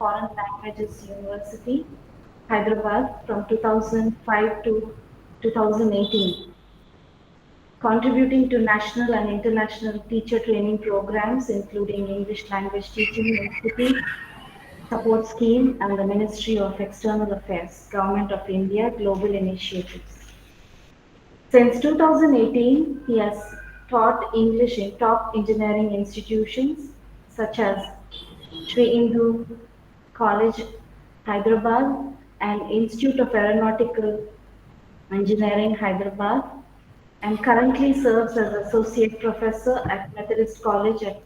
Foreign Languages University, Hyderabad from 2005 to 2018, contributing to national and international teacher training programs, including English Language Teaching Institute Support Scheme and the Ministry of External Affairs, Government of India Global Initiatives. Since 2018, he has taught English in top engineering institutions such as Sri Indu College, Hyderabad, and Institute of Aeronautical Engineering, Hyderabad, and currently serves as Associate Professor at Methodist College of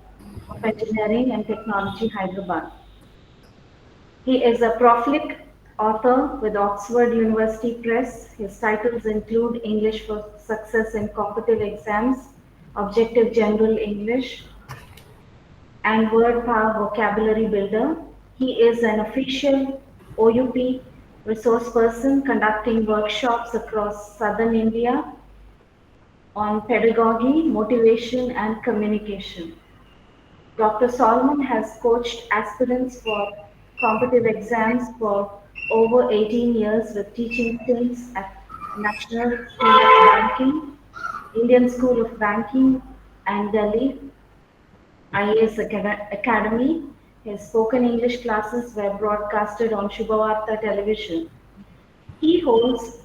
Engineering and Technology, Hyderabad. He is a prolific author with Oxford University Press. His titles include English for Success in Competitive Exams, Objective General English, and Word Power Vocabulary Builder. He is an official OUP resource person conducting workshops across southern India on pedagogy, motivation, and communication. Dr. Solomon has coached aspirants for competitive exams for over 18 years with teaching stints at National School of Banking, Indian School of Banking, and Delhi IAS Academy. His spoken English classes were broadcasted on Shubhavarta television. He holds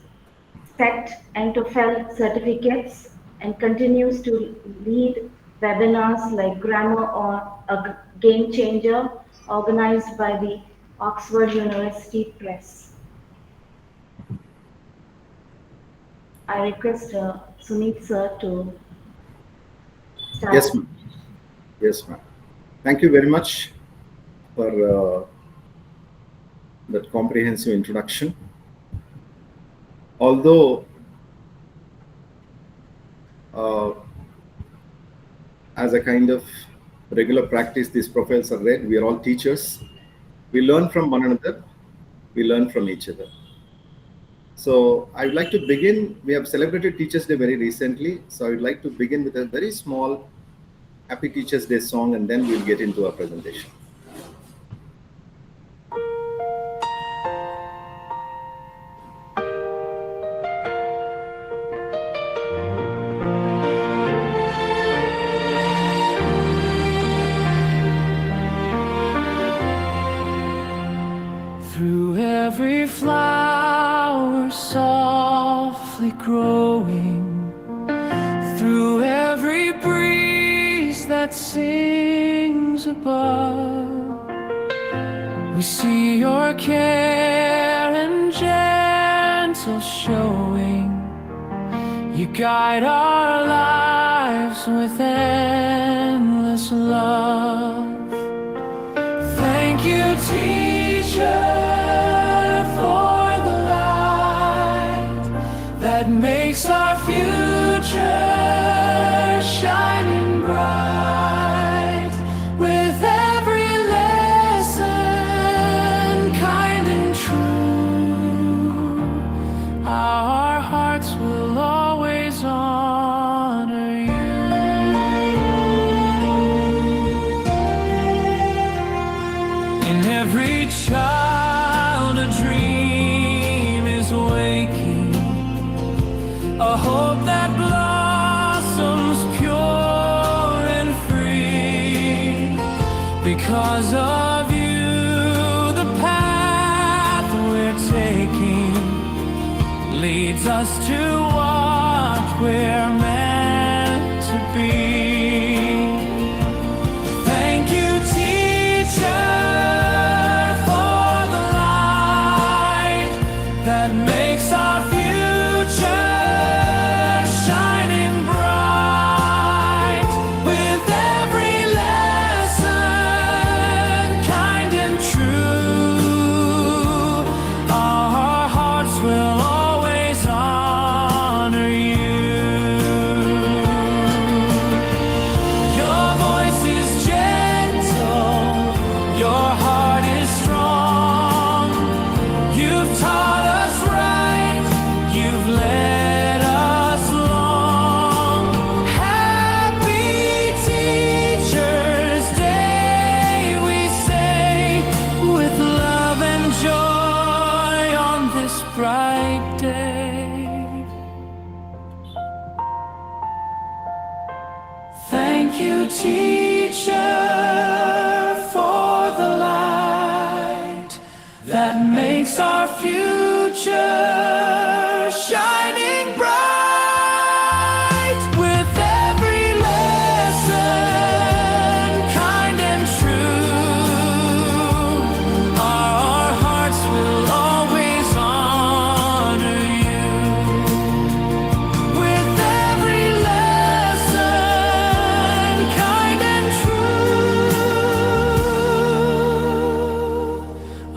SET and TOEFL certificates and continues to lead webinars like Grammar or a Game Changer organized by the Oxford University Press. I request Sunil sir to start. Yes, ma'am. Yes, ma'am. Thank you very much for that comprehensive introduction. Although as a kind of regular practice, these profiles are read. We are all teachers. We learn from one another. We learn from each other. So I would like to begin. We have celebrated Teachers' Day very recently. So I would like to begin with a very small Happy Teachers' Day song, and then we'll get into our presentation. Through every flower softly growing, through every breeze that sings above, we see your care and gentle showing. You guide our lives with endless love. Thank you, teacher, for the light that makes our future shining bright. With every lesson, kind and true, our hearts will always honor you. In every child, a dream is waking, a hope that blossoms pure and free. Because of you, the path we're taking leads us to what we're meant to be. Thank you, teacher, for the light that makes our future shining bright. With every lesson, kind and true, our hearts will always honor you. teacher for the light that makes our future shining bright. With every lesson, kind and true, our hearts will always honor you. With every lesson, kind and true,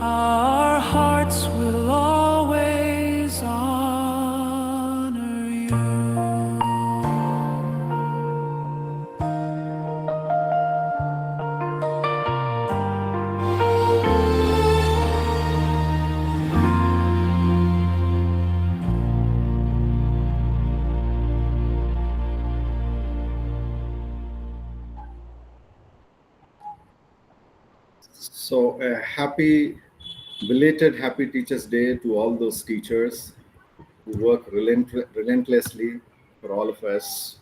our hearts will always honor you. So a belated happy Teachers Day to all those teachers who work relentlessly for all of us.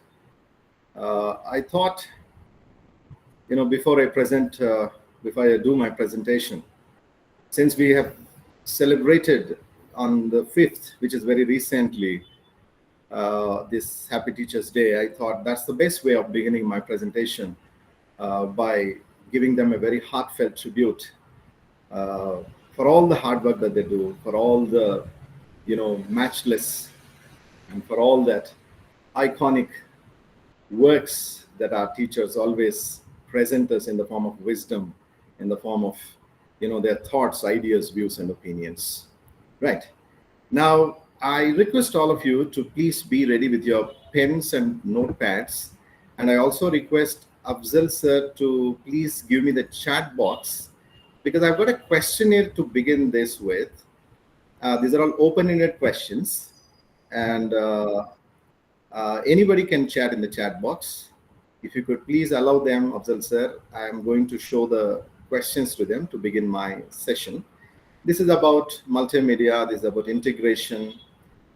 I thought, before I do my presentation, since we have celebrated on the 5th, which is very recently, this Happy Teachers Day, I thought that's the best way of beginning my presentation, by giving them a very heartfelt tribute for all the hard work that they do, for all the, matchless, and for all that iconic works that our teachers always present us in the form of wisdom, in the form of, their thoughts, ideas, views, and opinions. Right. Now, I request all of you to please be ready with your pens and notepads. And I also request Afzal sir to please give me the chat box, because I've got a questionnaire to begin this with. These are all open-ended questions, and anybody can chat in the chat box. If you could please allow them, Afzal sir, I'm going to show the questions to them to begin my session. This is about multimedia. This is about integration.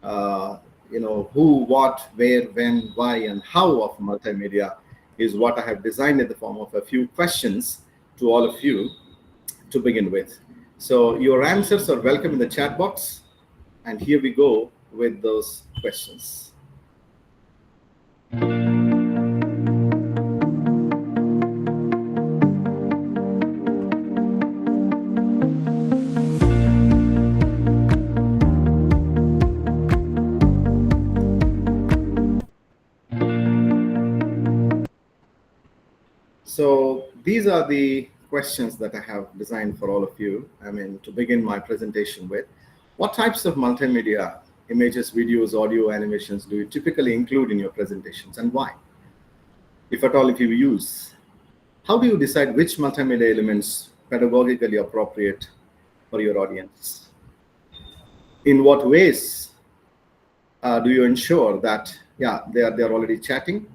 Who, what, where, when, why, and how of multimedia is what I have designed in the form of a few questions to all of you to begin with. So your answers are welcome in the chat box. And here we go with those questions. So these are the questions that I have designed for all of you. To begin my presentation with. What types of multimedia, images, videos, audio, animations do you typically include in your presentations, and why? If at all, if you use, how do you decide which multimedia elements pedagogically appropriate for your audience? In what ways do you ensure that, they are already chatting?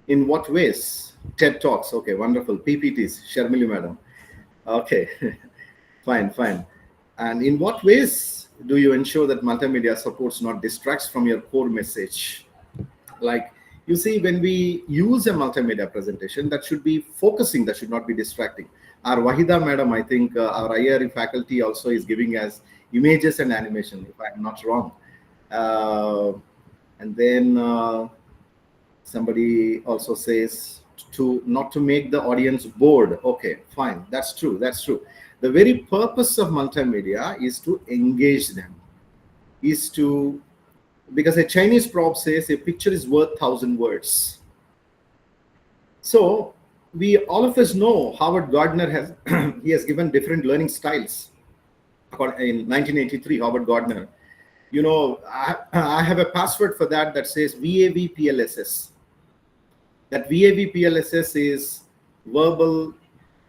In what ways? TED Talks, okay, wonderful. PPTs, Sharmili madam. Okay, fine. And in what ways do you ensure that multimedia supports, not distracts from your core message? Like, you see, when we use a multimedia presentation, that should be focusing, that should not be distracting. Our Wahida madam, I think our IRE faculty also is giving us images and animation, if I'm not wrong. And then somebody also says not to make the audience bored. Okay, fine. That's true. The very purpose of multimedia is to engage them, because a Chinese proverb says a picture is worth 1,000 words. So all of us know Howard Gardner has given different learning styles. In 1983, Howard Gardner, I have a password for that says VAVPLSS. That VAVPLSS is verbal,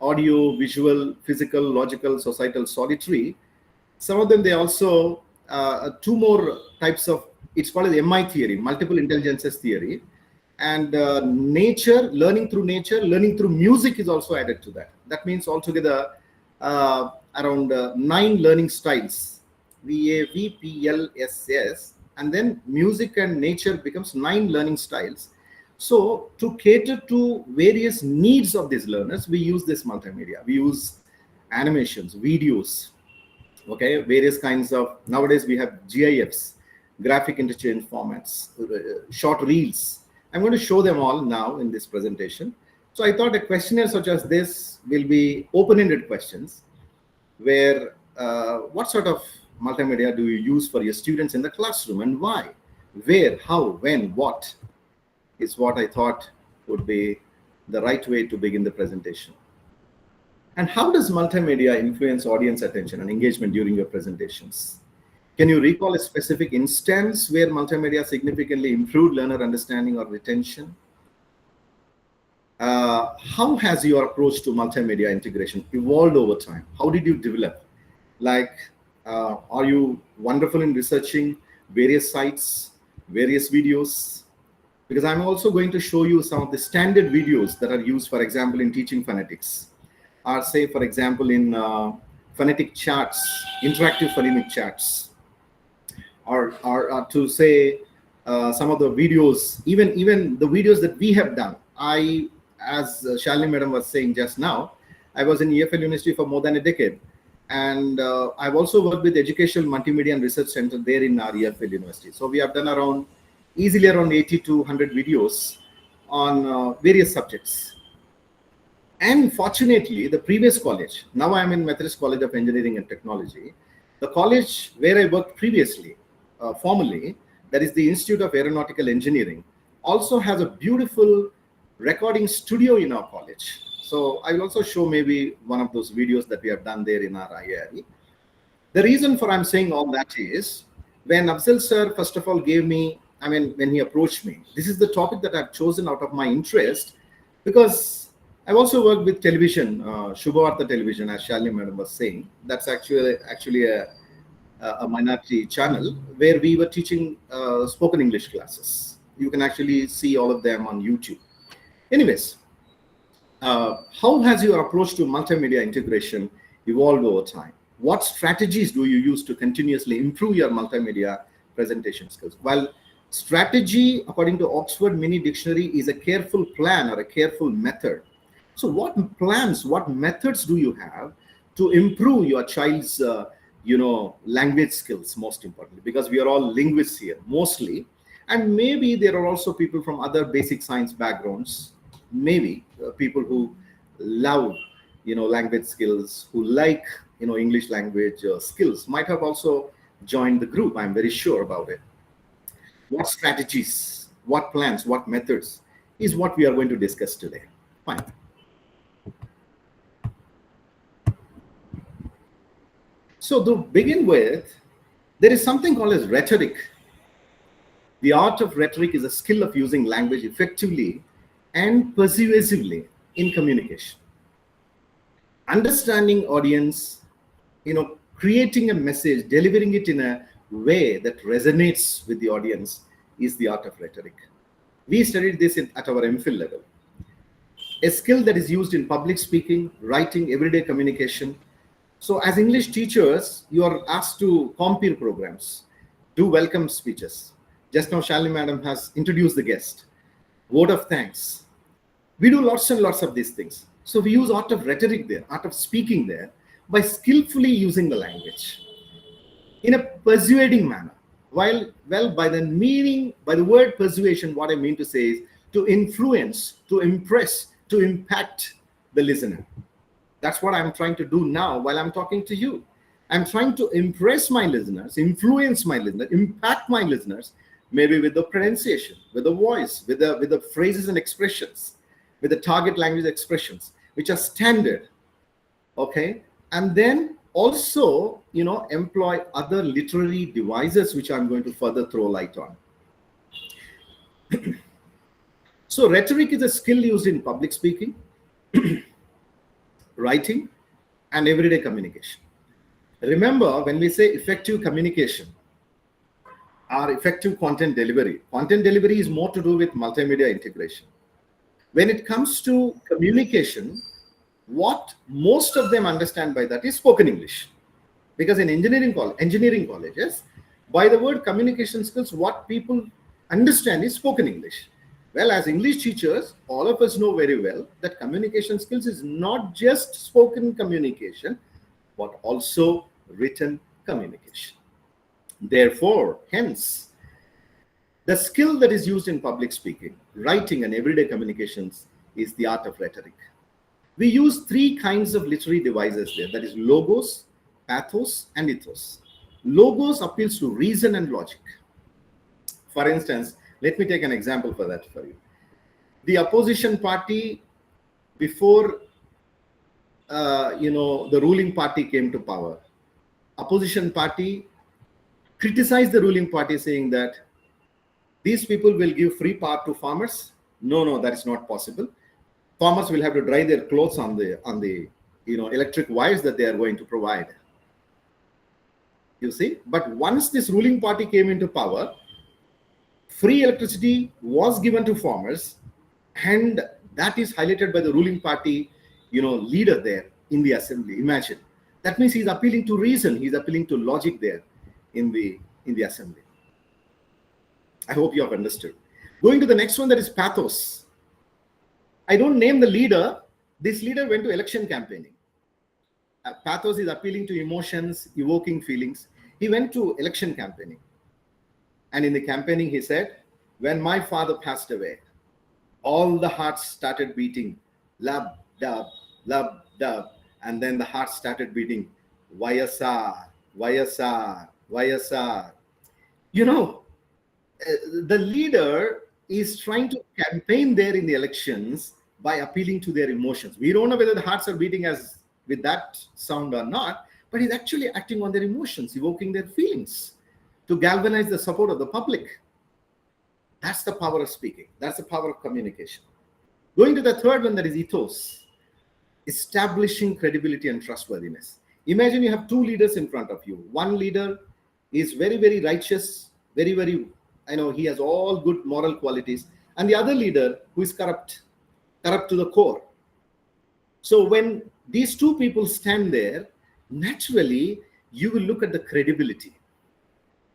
audio, visual, physical, logical, societal, solitary. Some of them, they also, two more types of, it's called as MI theory, multiple intelligences theory. And nature, learning through music is also added to that. That means altogether around 9 learning styles, VAVPLSS, and then music and nature becomes 9 learning styles. So to cater to various needs of these learners, we use this multimedia. We use animations, videos, okay, various kinds of, nowadays we have GIFs, graphic interchange formats, short reels. I'm going to show them all now in this presentation. So I thought a questionnaire such as this will be open-ended questions where what sort of multimedia do you use for your students in the classroom and why, where, how, when, what is what I thought would be the right way to begin the presentation. And how does multimedia influence audience attention and engagement during your presentations? Can you recall a specific instance where multimedia significantly improved learner understanding or retention? How has your approach to multimedia integration evolved over time? How did you develop? Like, are you wonderful in researching various sites, various videos? Because I'm also going to show you some of the standard videos that are used, for example, in teaching phonetics, or say, for example, in phonetic charts, interactive phonemic charts, or to say some of the videos, even the videos that we have done. As Shalini Madam was saying just now, I was in EFL University for more than a decade. And I've also worked with Educational Multimedia and Research Center there in our EFL University. So we have done easily around 80 to 100 videos on various subjects. And fortunately, the previous college, now I'm in Methodist College of Engineering and Technology, the college where I worked previously, formally, that is the Institute of Aeronautical Engineering, also has a beautiful recording studio in our college. So I will also show maybe one of those videos that we have done there in our IARE. The reason for I'm saying all that is, when Afzal sir, first of all, when he approached me, this is the topic that I've chosen out of my interest, because I've also worked with television, Shubhavarta television, as Shalini Madam was saying. That's actually a minority channel where we were teaching spoken English classes. You can actually see all of them on YouTube. Anyways, how has your approach to multimedia integration evolved over time? What strategies do you use to continuously improve your multimedia presentation skills? Well, strategy, according to Oxford Mini Dictionary, is a careful plan or a careful method. So what plans, what methods do you have to improve your child's language skills, most importantly, because we are all linguists here mostly, and maybe there are also people from other basic science backgrounds, maybe people who love language skills, who like English language skills, might have also joined the group. I'm very sure about it. What strategies, what plans, what methods is what we are going to discuss today. Fine. So to begin with, there is something called as rhetoric. The art of rhetoric is a skill of using language effectively and persuasively in communication. Understanding audience, creating a message, delivering it in a way that resonates with the audience is the art of rhetoric. We studied this at our MPhil level. A skill that is used in public speaking, writing, everyday communication. So as English teachers, you are asked to compere programs, do welcome speeches. Just now, Shalini Madam has introduced the guest. Word of thanks. We do lots and lots of these things. So we use art of rhetoric there, art of speaking there, by skillfully using the language in a persuading manner. By the word persuasion, what I mean to say is to influence, to impress, to impact the listener. That's what I'm trying to do now while I'm talking to you. I'm trying to impress my listeners, influence my listeners, impact my listeners, maybe with the pronunciation, with the voice, with the phrases and expressions, with the target language expressions, which are standard. Okay. And then also, employ other literary devices, which I'm going to further throw light on. So rhetoric is a skill used in public speaking, writing, and everyday communication. Remember, when we say effective communication or effective content delivery is more to do with multimedia integration. When it comes to communication, what most of them understand by that is spoken English. Because in engineering colleges, by the word communication skills, what people understand is spoken English. Well, as English teachers, all of us know very well that communication skills is not just spoken communication, but also written communication. Therefore, hence, the skill that is used in public speaking, writing, and everyday communications is the art of rhetoric. We use three kinds of literary devices there, that is logos, pathos, and ethos. Logos appeals to reason and logic. For instance, let me take an example for that for you. The opposition party, before the ruling party came to power, opposition party criticized the ruling party, saying that these people will give free power to farmers. No, that is not possible. Farmers will have to dry their clothes on the electric wires that they are going to provide. You see, but once this ruling party came into power, free electricity was given to farmers, and that is highlighted by the ruling party, leader there in the assembly. Imagine. That means he's appealing to reason, he's appealing to logic there in the assembly. I hope you have understood. Going to the next one, that is pathos. I don't name the leader. This leader went to election campaigning. Pathos is appealing to emotions, evoking feelings. He went to election campaigning. And in the campaigning, he said, when my father passed away, all the hearts started beating, lub, dub, lub, dub. And then the heart started beating, YSR, YSR, YSR. The leader is trying to campaign there in the elections by appealing to their emotions. We don't know whether the hearts are beating as with that sound or not, but he's actually acting on their emotions, evoking their feelings to galvanize the support of the public. That's the power of speaking. That's the power of communication. Going to the third one, that is ethos, establishing credibility and trustworthiness. Imagine you have two leaders in front of you. One leader is very, very righteous, very, very, he has all good moral qualities. And the other leader who is corrupt to the core. So when these two people stand there, naturally, you will look at the credibility.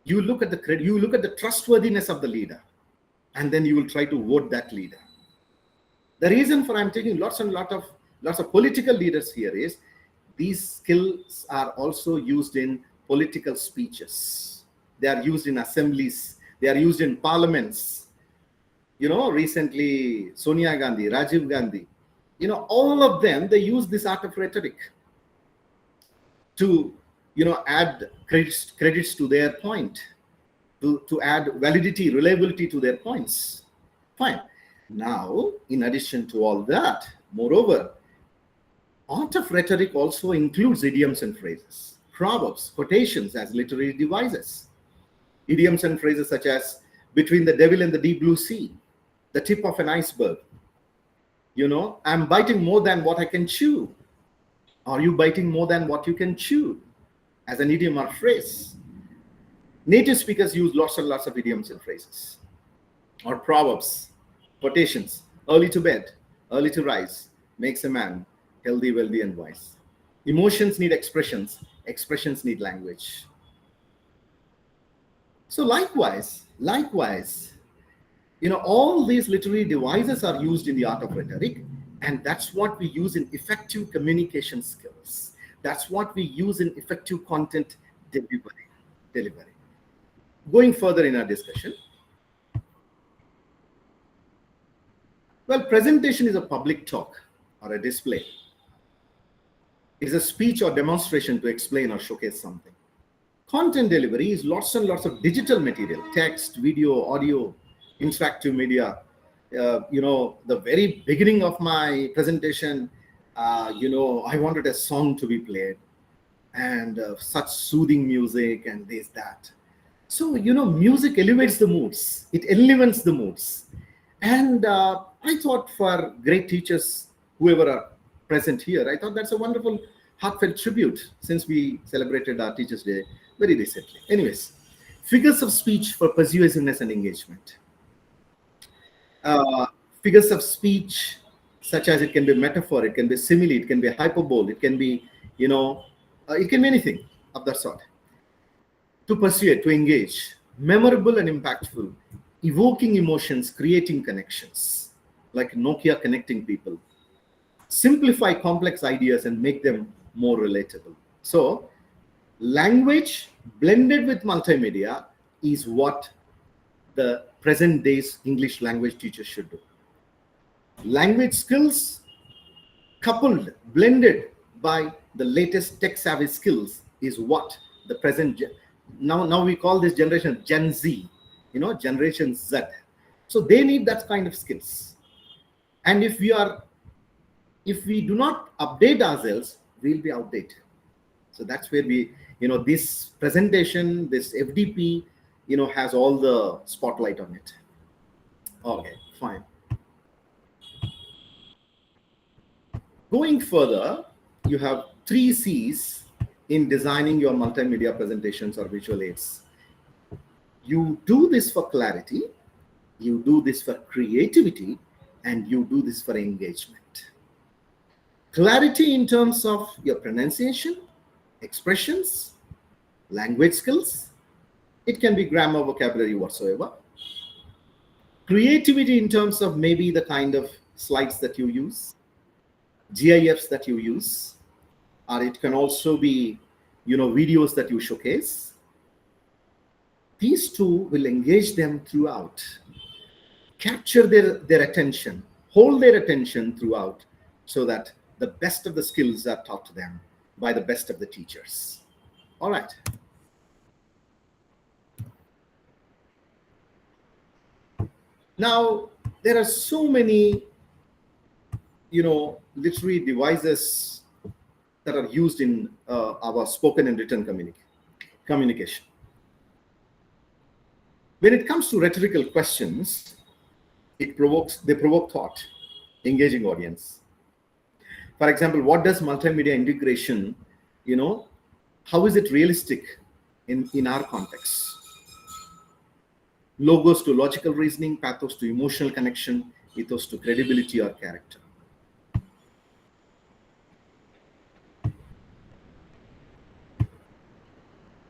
You look at the trustworthiness of the leader. And then you will try to vote that leader. The reason for I'm taking lots of political leaders here is these skills are also used in political speeches. They are used in assemblies. They are used in parliaments. Recently, Sonia Gandhi, Rajiv Gandhi, all of them, they use this art of rhetoric to, add credits to their point, to add validity, reliability to their points. Fine. Now, in addition to all that, moreover, art of rhetoric also includes idioms and phrases, proverbs, quotations as literary devices. Idioms and phrases such as between the devil and the deep blue sea, the tip of an iceberg. I'm biting more than what I can chew. Are you biting more than what you can chew? As an idiom or phrase. Native speakers use lots and lots of idioms and phrases. Or proverbs, quotations. Early to bed, early to rise, makes a man healthy, wealthy, and wise. Emotions need expressions. Expressions need language. So likewise, all these literary devices are used in the art of rhetoric, and that's what we use in effective communication skills. That's what we use in effective content delivery. Going further in our discussion, well, presentation is a public talk or a display. It is a speech or demonstration to explain or showcase something. Content delivery is lots and lots of digital material, text, video, audio, interactive media. The very beginning of my presentation, I wanted a song to be played and such soothing music and this, that. So, music elevates the moods. It enlivens the moods. And I thought for great teachers, whoever are present here, I thought that's a wonderful heartfelt tribute since we celebrated our Teachers' Day very recently. Anyways, figures of speech for persuasiveness and engagement. Figures of speech, such as it can be metaphor, it can be simile, it can be hyperbole, it can be, it can be anything of that sort. To persuade, to engage, memorable and impactful, evoking emotions, creating connections, like Nokia connecting people, simplify complex ideas and make them more relatable. So language blended with multimedia is what the present day's English language teachers should do. Language skills coupled, blended by the latest tech savvy skills is what the now we call this generation Gen Z, Generation Z. So they need that kind of skills. And if we do not update ourselves, we'll be outdated. So that's where this presentation, this FDP, has all the spotlight on it. Okay, fine. Going further, you have 3 C's in designing your multimedia presentations or visual aids. You do this for clarity, you do this for creativity, and you do this for engagement. Clarity in terms of your pronunciation, expressions, language skills. It can be grammar, vocabulary, whatsoever. Creativity in terms of maybe the kind of slides that you use, GIFs that you use, or it can also be, videos that you showcase. These two will engage them throughout, capture their attention, hold their attention throughout, so that the best of the skills are taught to them by the best of the teachers. All right. Now, there are so many, literary devices that are used in our spoken and written communication. When it comes to rhetorical questions, they provoke thought, engaging audience. For example, what does multimedia integration, how is it realistic in our context? Logos to logical reasoning, pathos to emotional connection, ethos to credibility or character.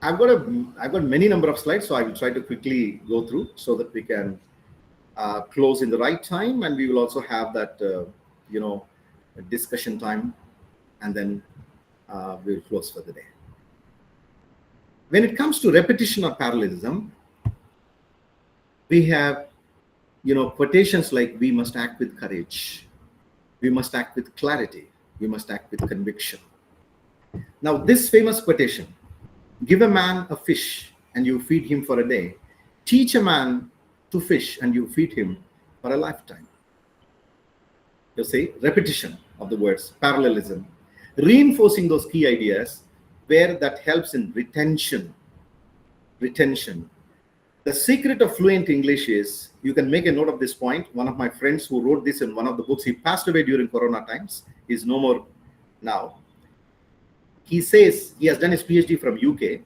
I've got many number of slides, so I will try to quickly go through so that we can close in the right time, and we will also have that discussion time, and then we'll close for the day. When it comes to repetition or parallelism, we have quotations like, we must act with courage, we must act with clarity, we must act with conviction. Now this famous quotation, give a man a fish and you feed him for a day, teach a man to fish and you feed him for a lifetime. You see, repetition of the words, parallelism, reinforcing those key ideas where that helps in retention. The secret of fluent English is, you can make a note of this point. One of my friends who wrote this in one of the books, he passed away during Corona times, he's no more now. He says, he has done his PhD from UK,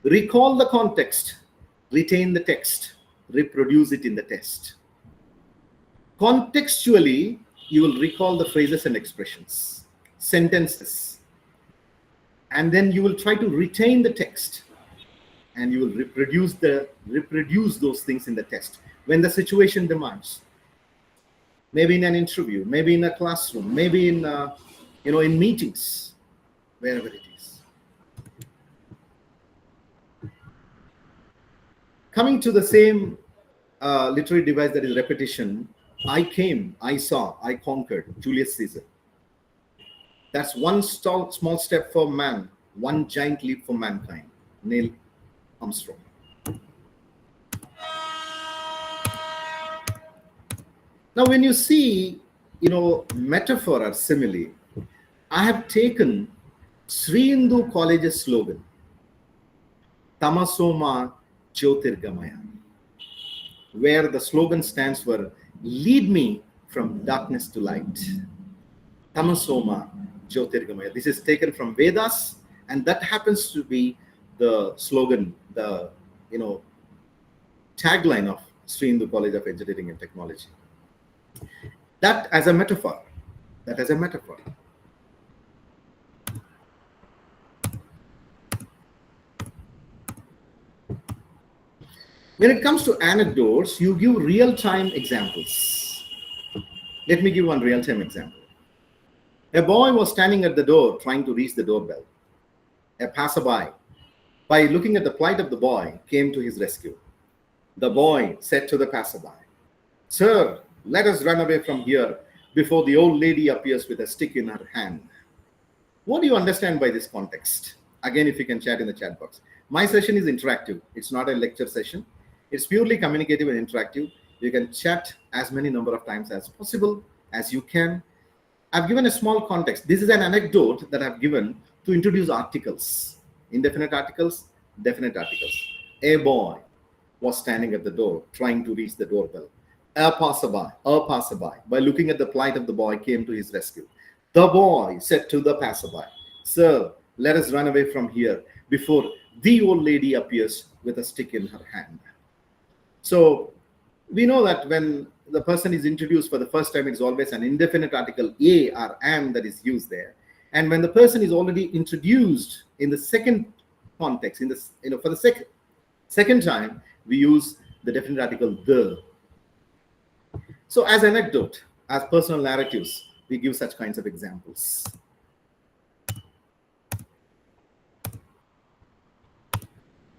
recall the context, retain the text, reproduce it in the test. Contextually, you will recall the phrases and expressions, sentences, and then you will try to retain the text, and you will reproduce those things in the test when the situation demands. Maybe in an interview, maybe in a classroom, maybe in in meetings, wherever it is. Coming to the same literary device, that is repetition. I came, I saw, I conquered, Julius Caesar. That's one small step for man, one giant leap for mankind, Neil Armstrong. Now, when you see, metaphor or simile, I have taken Sri Hindu College's slogan, Tamasoma Jyotirgamaya, where the slogan stands for, lead me from darkness to light. Tamasoma Jyotirgamaya. This is taken from Vedas, and that happens to be the slogan, the tagline of Sri Hindu College of Engineering and Technology. That as a metaphor. When it comes to anecdotes, you give real-time examples. Let me give one real-time example. A boy was standing at the door trying to reach the doorbell. A passerby, by looking at the plight of the boy, came to his rescue. The boy said to the passerby, "Sir, let us run away from here before the old lady appears with a stick in her hand." What do you understand by this context? Again, if you can chat in the chat box. My session is interactive. It's not a lecture session. It's purely communicative and interactive. You can chat as many number of times as possible as you can. I've given a small context. This is an anecdote that I've given to introduce articles. Indefinite articles, definite articles. A boy was standing at the door trying to reach the doorbell. A passerby, by looking at the plight of the boy, came to his rescue. The boy said to the passerby, "Sir, let us run away from here before the old lady appears with a stick in her hand." So we know that when the person is introduced for the first time, it's always an indefinite article, a or an, that is used there. And when the person is already introduced in the second context, for the second time, we use the definite article the. So as anecdote, as personal narratives, we give such kinds of examples.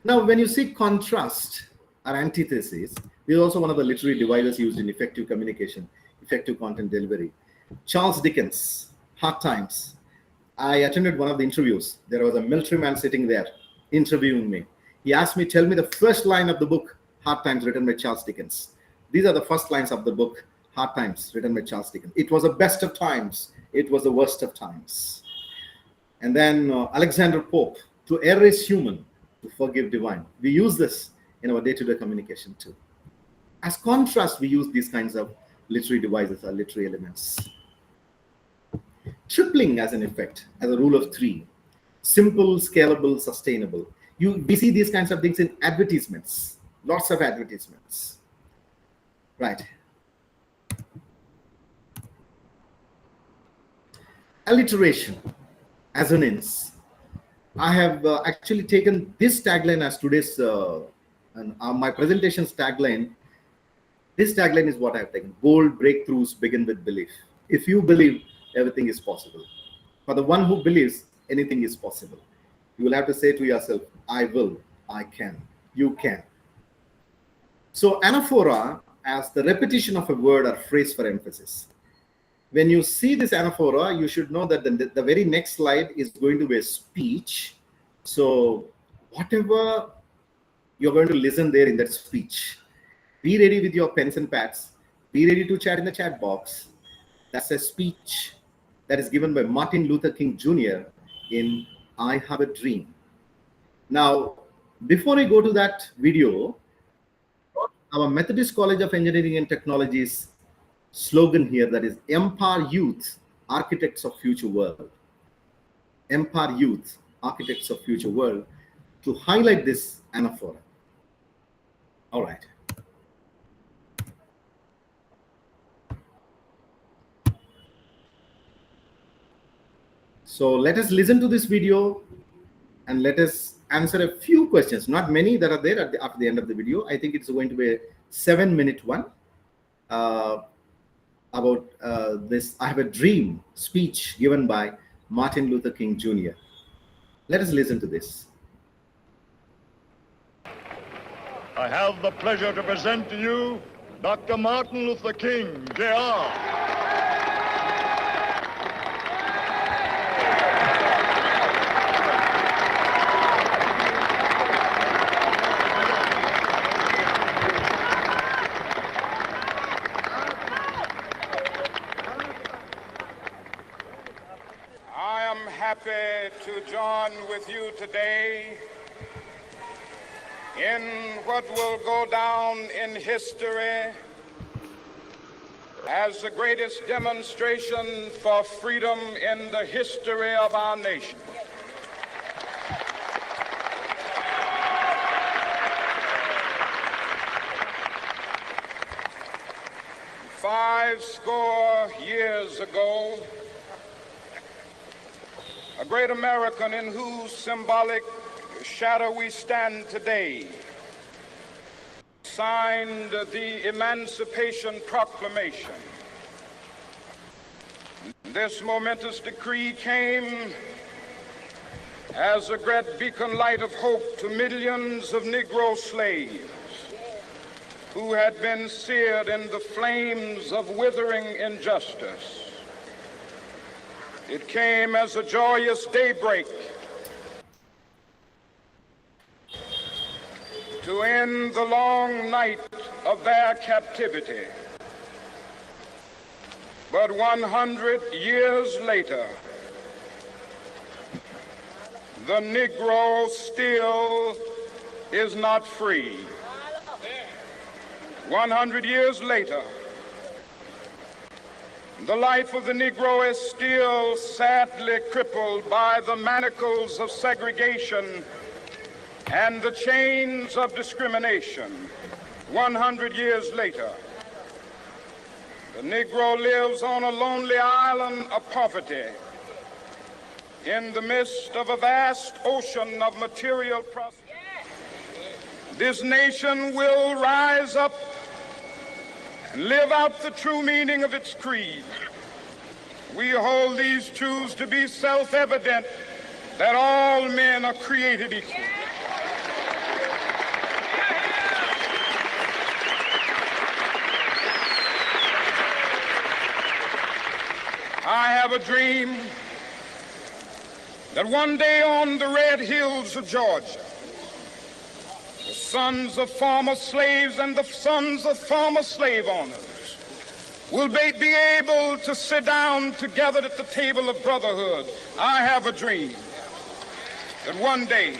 Now, when you see contrast or antithesis, this is also one of the literary devices used in effective communication, effective content delivery. Charles Dickens, Hard Times. I attended one of the interviews. There was a military man sitting there interviewing me. He asked me, "Tell me the first line of the book, Hard Times, written by Charles Dickens." These are the first lines of the book, Hard Times, written by Charles Dickens. "It was the best of times. It was the worst of times." And then Alexander Pope, "To err is human, to forgive divine." We use this in our day-to-day communication too. As contrast, we use these kinds of literary devices or literary elements. Tripling as an effect, as a rule of three. Simple, scalable, sustainable. We see these kinds of things in advertisements. Lots of advertisements. Right. Alliteration, assonance. I have actually taken this tagline as today's, my presentation's tagline. This tagline is what I have taken. Bold breakthroughs begin with belief. If you believe, everything is possible. For the one who believes, anything is possible. You will have to say to yourself, "I will, I can, you can." So anaphora as the repetition of a word or phrase for emphasis. When you see this anaphora, you should know that the very next slide is going to be a speech. So whatever you're going to listen there in that speech, be ready with your pens and pads. Be ready to chat in the chat box. That's a speech that is given by Martin Luther King Jr. in "I Have a Dream." Now, before I go to that video, our Methodist College of Engineering and Technology's slogan here, that is "Empower Youth, Architects of Future World." Empower Youth, Architects of Future World, to highlight this anaphora. All right. So let us listen to this video and let us answer a few questions, not many that are there after the end of the video. I think it's going to be a 7-minute one about this "I Have a Dream" speech given by Martin Luther King Jr. Let us listen to this. I have the pleasure to present to you Dr. Martin Luther King, Jr. Happy to join with you today in what will go down in history as the greatest demonstration for freedom in the history of our nation. Five score years ago, a great American in whose symbolic shadow we stand today signed the Emancipation Proclamation. This momentous decree came as a great beacon light of hope to millions of Negro slaves who had been seared in the flames of withering injustice. It came as a joyous daybreak to end the long night of their captivity. But 100 years later, the Negro still is not free. 100 years later, the life of the Negro is still sadly crippled by the manacles of segregation and the chains of discrimination. 100 years later, the Negro lives on a lonely island of poverty in the midst of a vast ocean of material prosperity. This nation will rise up and live out the true meaning of its creed. We hold these truths to be self-evident, that all men are created equal. I have a dream that one day on the red hills of Georgia, the sons of former slaves and the sons of former slave owners will be able to sit down together at the table of brotherhood. I have a dream that one day,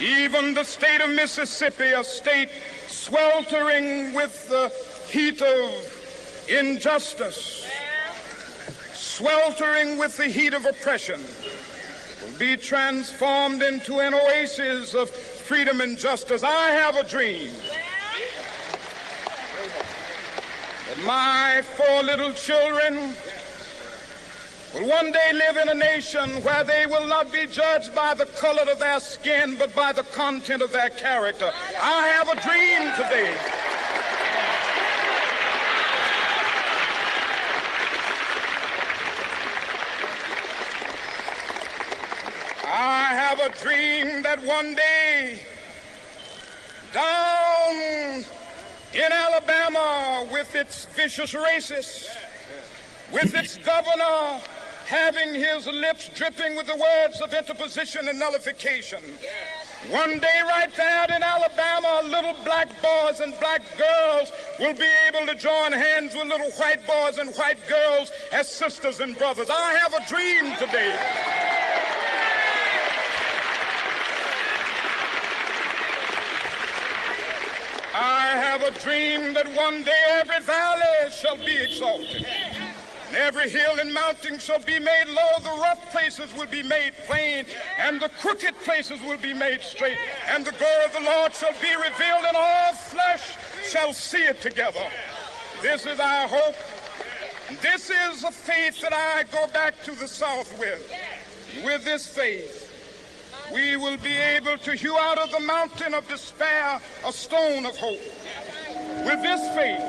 even the state of Mississippi, a state sweltering with the heat of injustice, sweltering with the heat of oppression, will be transformed into an oasis of freedom and justice. I have a dream that my 4 little children will one day live in a nation where they will not be judged by the color of their skin, but by the content of their character. I have a dream today I have a dream that one day down in Alabama, with its vicious racists, with its governor having his lips dripping with the words of interposition and nullification, one day right there in Alabama, little black boys and black girls will be able to join hands with little white boys and white girls as sisters and brothers. I have a dream today I have a dream that one day every valley shall be exalted, and every hill and mountain shall be made low. The rough places will be made plain, and the crooked places will be made straight. And the glory of the Lord shall be revealed, and all flesh shall see it together. This is our hope. This is a faith that I go back to the South with. With this faith, we will be able to hew out of the mountain of despair a stone of hope. With this faith,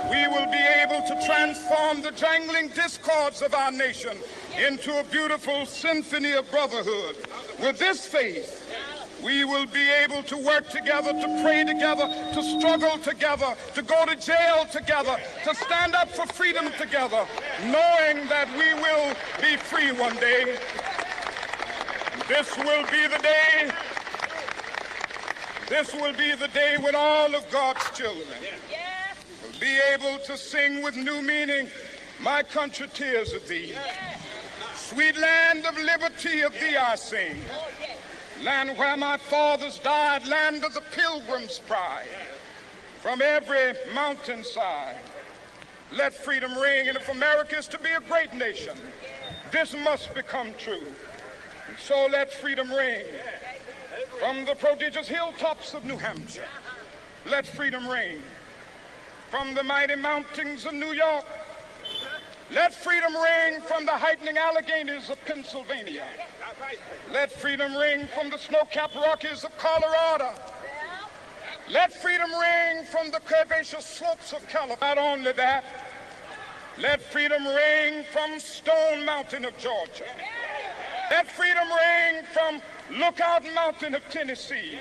we will be able to transform the jangling discords of our nation into a beautiful symphony of brotherhood. With this faith, we will be able to work together, to pray together, to struggle together, to go to jail together, to stand up for freedom together, knowing that we will be free one day. This will be the day. This will be the day when all of God's children will be able to sing with new meaning, "My country, tears of thee. Sweet land of liberty, of thee I sing. Land where my fathers died, land of the pilgrim's pride. From every mountainside, let freedom ring. And if America is to be a great nation, this must become true. So let freedom ring from the prodigious hilltops of New Hampshire. Let freedom ring from the mighty mountains of New York. Let freedom ring from the heightening Alleghenies of Pennsylvania. Let freedom ring from the snow-capped Rockies of Colorado. Let freedom ring from the curvaceous slopes of California. Not only that, let freedom ring from Stone Mountain of Georgia. Let freedom ring from Lookout Mountain of Tennessee.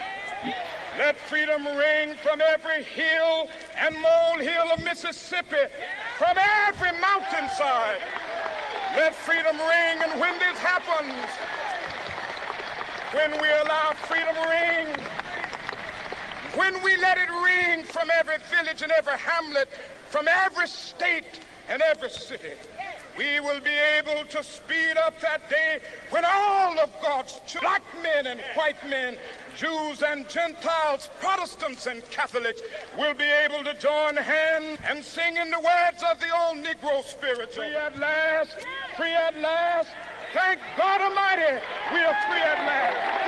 Let freedom ring from every hill and molehill of Mississippi, from every mountainside. Let freedom ring, and when this happens, when we allow freedom ring, when we let it ring from every village and every hamlet, from every state and every city, we will be able to speed up that day when all of God's black men and white men, Jews and Gentiles, Protestants and Catholics will be able to join hands and sing in the words of the old Negro spiritual. Free at last, free at last. Thank God Almighty, we are free at last.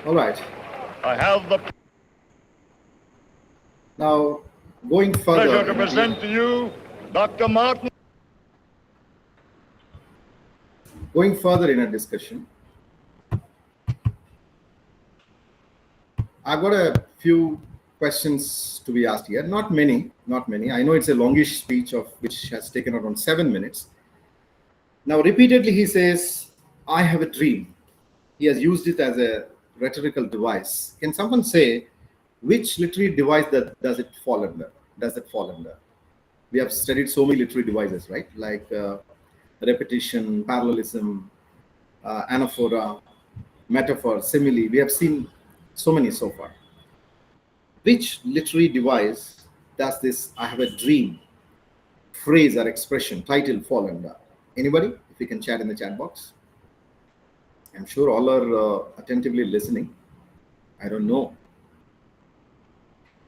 All right. I have the Now, going pleasure further. to present to you Dr. Martin. Going further in a discussion, I've got a few questions to be asked here. Not many, not many. I know it's a longish speech of which has taken around 7 minutes. Now, repeatedly he says, I have a dream. He has used it as a rhetorical device. Can someone say which literary device does it fall under? Does it fall under? We have studied so many literary devices, right? Like repetition, parallelism, anaphora, metaphor, simile. We have seen so many so far. Which literary device does this I have a dream phrase or expression, title fall under? Anybody? If you can chat in the chat box. I'm sure all are attentively listening. I don't know.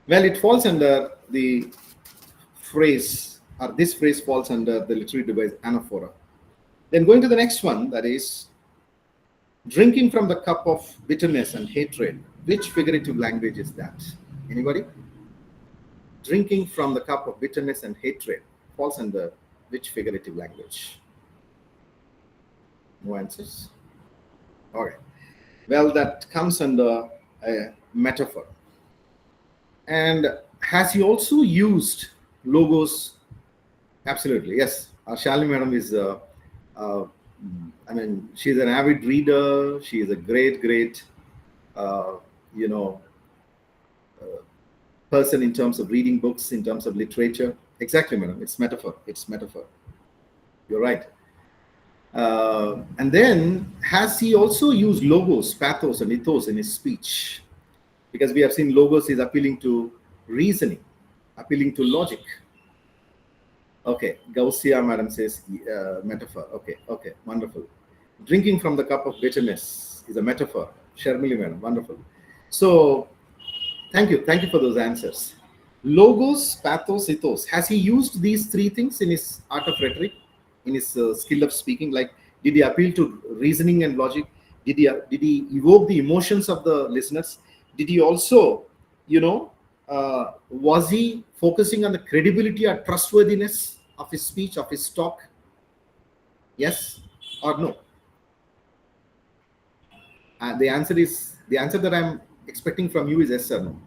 Well, it falls under the phrase, or this phrase falls under the literary device anaphora. Then going to the next one, that is drinking from the cup of bitterness and hatred. Which figurative language is that? Anybody? Drinking from the cup of bitterness and hatred falls under which figurative language? No answers? All right. Well, that comes under a metaphor. And has he also used logos? Absolutely, yes. Shalini madam is, she's an avid reader. She is a great, person in terms of reading books, in terms of literature. Exactly, madam. It's metaphor. It's metaphor. You're right. And then, has he also used logos, pathos, and ethos in his speech? Because we have seen logos is appealing to reasoning, appealing to logic. Okay, Gausia madam says metaphor. Okay, wonderful. Drinking from the cup of bitterness is a metaphor. Sharmili madam, wonderful. So, thank you for those answers. Logos, pathos, ethos. Has he used these three things in his art of rhetoric, in his skill of speaking? Like, did he appeal to reasoning and logic? Did he evoke the emotions of the listeners? Did he also, was he focusing on the credibility or trustworthiness of his speech, of his talk? Yes or no? The answer that I'm expecting from you is yes or no.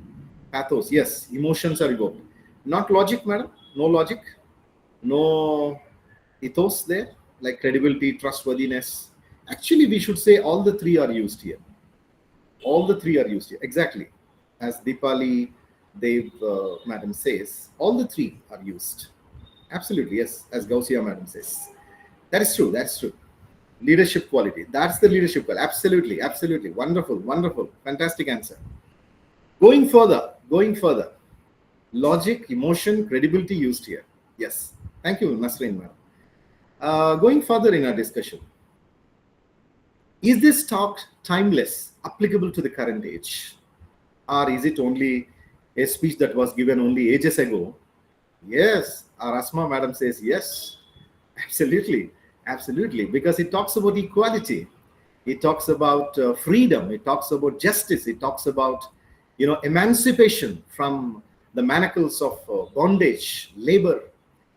Pathos, yes. Emotions are evoked. Not logic, madam. No logic. No ethos there, like credibility, trustworthiness. Actually, we should say all the three are used here. All the three are used here. Exactly. As Deepali Dev madam says, all the three are used. Absolutely, yes. As Gausia madam says. That is true. That's true. Leadership quality. That's the leadership quality. Absolutely. Wonderful. Fantastic answer. Going further. Logic, emotion, credibility used here. Yes. Thank you, Nasreen madam. Going further in our discussion. Is this talk timeless, applicable to the current age? Or is it only a speech that was given only ages ago? Yes. Our Asma madam says yes. Absolutely. Because it talks about equality. It talks about freedom. It talks about justice. It talks about, emancipation from the manacles of bondage, labor,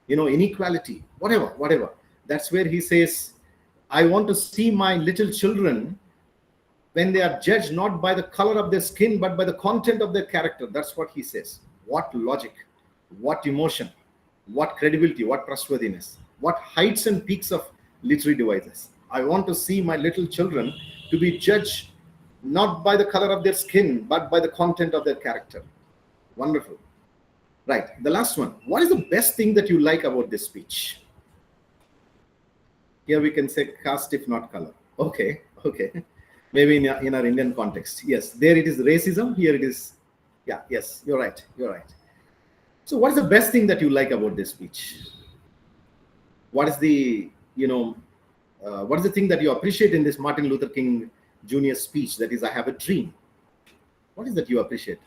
inequality, whatever. That's where he says, I want to see my little children when they are judged not by the color of their skin, but by the content of their character. That's what he says. What logic, what emotion, what credibility, what trustworthiness, what heights and peaks of literary devices. I want to see my little children to be judged not by the color of their skin, but by the content of their character. Wonderful. Right, the last one. What is the best thing that you like about this speech? Here we can say caste if not color. Okay. Maybe in our Indian context. Yes, there it is racism. Here it is. Yeah, yes, you're right. So what is the best thing that you like about this speech? What is the, what is the thing that you appreciate in this Martin Luther King Jr. speech? That is, I have a dream. What is that you appreciate?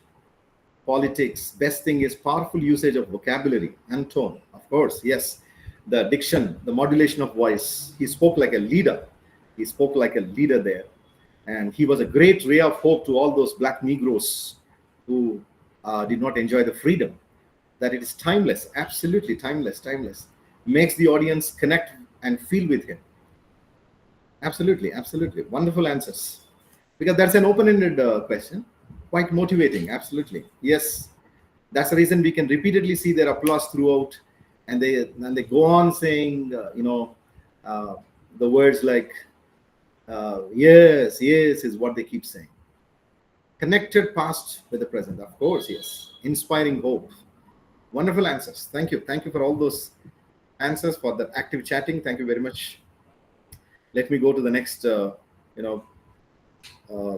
Politics. Best thing is powerful usage of vocabulary and tone. Of course, yes. The diction, the modulation of voice. He spoke like a leader. There. And he was a great ray of hope to all those black Negroes who did not enjoy the freedom. That it is timeless, absolutely timeless. Makes the audience connect and feel with him. Absolutely. Wonderful answers. Because that's an open-ended question. Quite motivating, absolutely. Yes, that's the reason we can repeatedly see their applause throughout. And they go on saying, the words like, yes is what they keep saying. Connected past with the present, of course, yes. Inspiring hope. Wonderful answers. Thank you for all those answers, for that active chatting. Thank you very much. Let me go to the next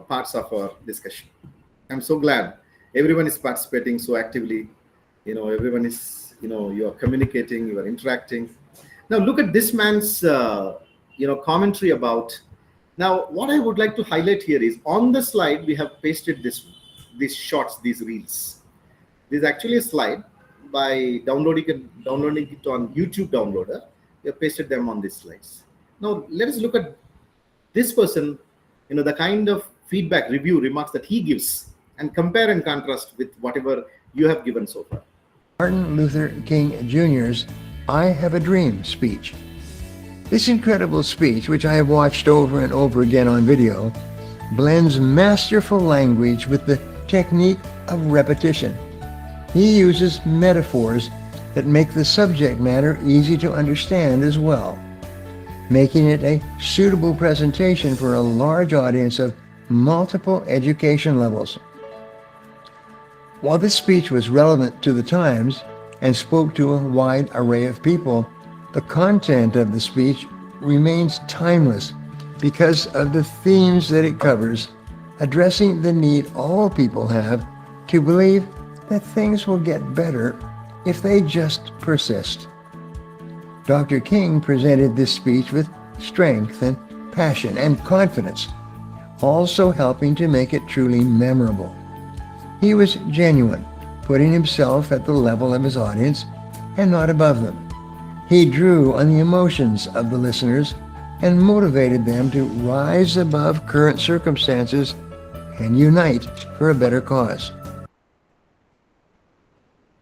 parts of our discussion. I'm so glad everyone is participating so actively. Everyone is, you are communicating, you are interacting. Now look at this man's commentary about. Now what I would like to highlight here is, on the slide we have pasted these shots, these reels. This is actually a slide by downloading it on YouTube downloader. We have pasted them on these slides. Now let us look at this person, the kind of feedback, review, remarks that he gives, and compare and contrast with whatever you have given so far. Martin Luther King Jr.'s I Have a Dream speech. This incredible speech, which I have watched over and over again on video, blends masterful language with the technique of repetition. He uses metaphors that make the subject matter easy to understand as well, making it a suitable presentation for a large audience of multiple education levels. While this speech was relevant to the times and spoke to a wide array of people, the content of the speech remains timeless because of the themes that it covers, addressing the need all people have to believe that things will get better if they just persist. Dr. King presented this speech with strength and passion and confidence, also helping to make it truly memorable. He was genuine, putting himself at the level of his audience and not above them. He drew on the emotions of the listeners and motivated them to rise above current circumstances and unite for a better cause.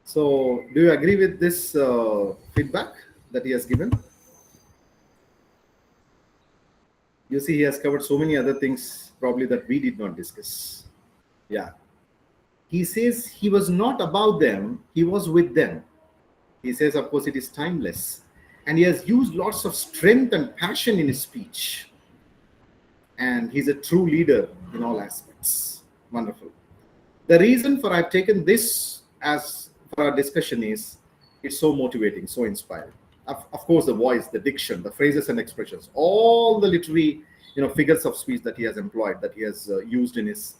So, do you agree with this feedback that he has given? You see, he has covered so many other things probably that we did not discuss. Yeah. He says he was not above them, he was with them. He says, of course, it is timeless. And he has used lots of strength and passion in his speech. And he's a true leader in all aspects. Wonderful. The reason for I've taken this as for our discussion is, it's so motivating, so inspiring. Of course, the voice, the diction, the phrases and expressions, all the literary, figures of speech that he has employed, that he has used in his,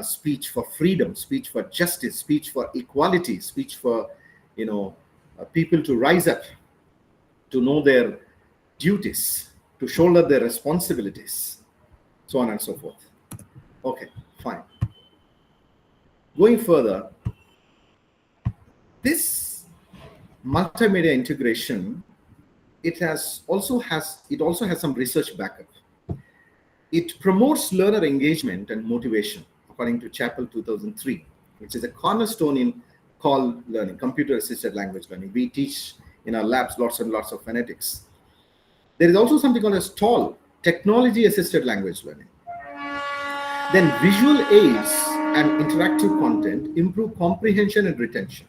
speech for freedom, speech for justice, speech for equality, speech for, people to rise up, to know their duties, to shoulder their responsibilities, so on and so forth. Okay, fine. Going further, this multimedia integration, it also has some research backup. It promotes learner engagement and motivation, according to Chappell 2003, which is a cornerstone in CALL learning, computer-assisted language learning. We teach in our labs lots and lots of phonetics. There is also something called as TALL, technology-assisted language learning. Then visual aids and interactive content improve comprehension and retention.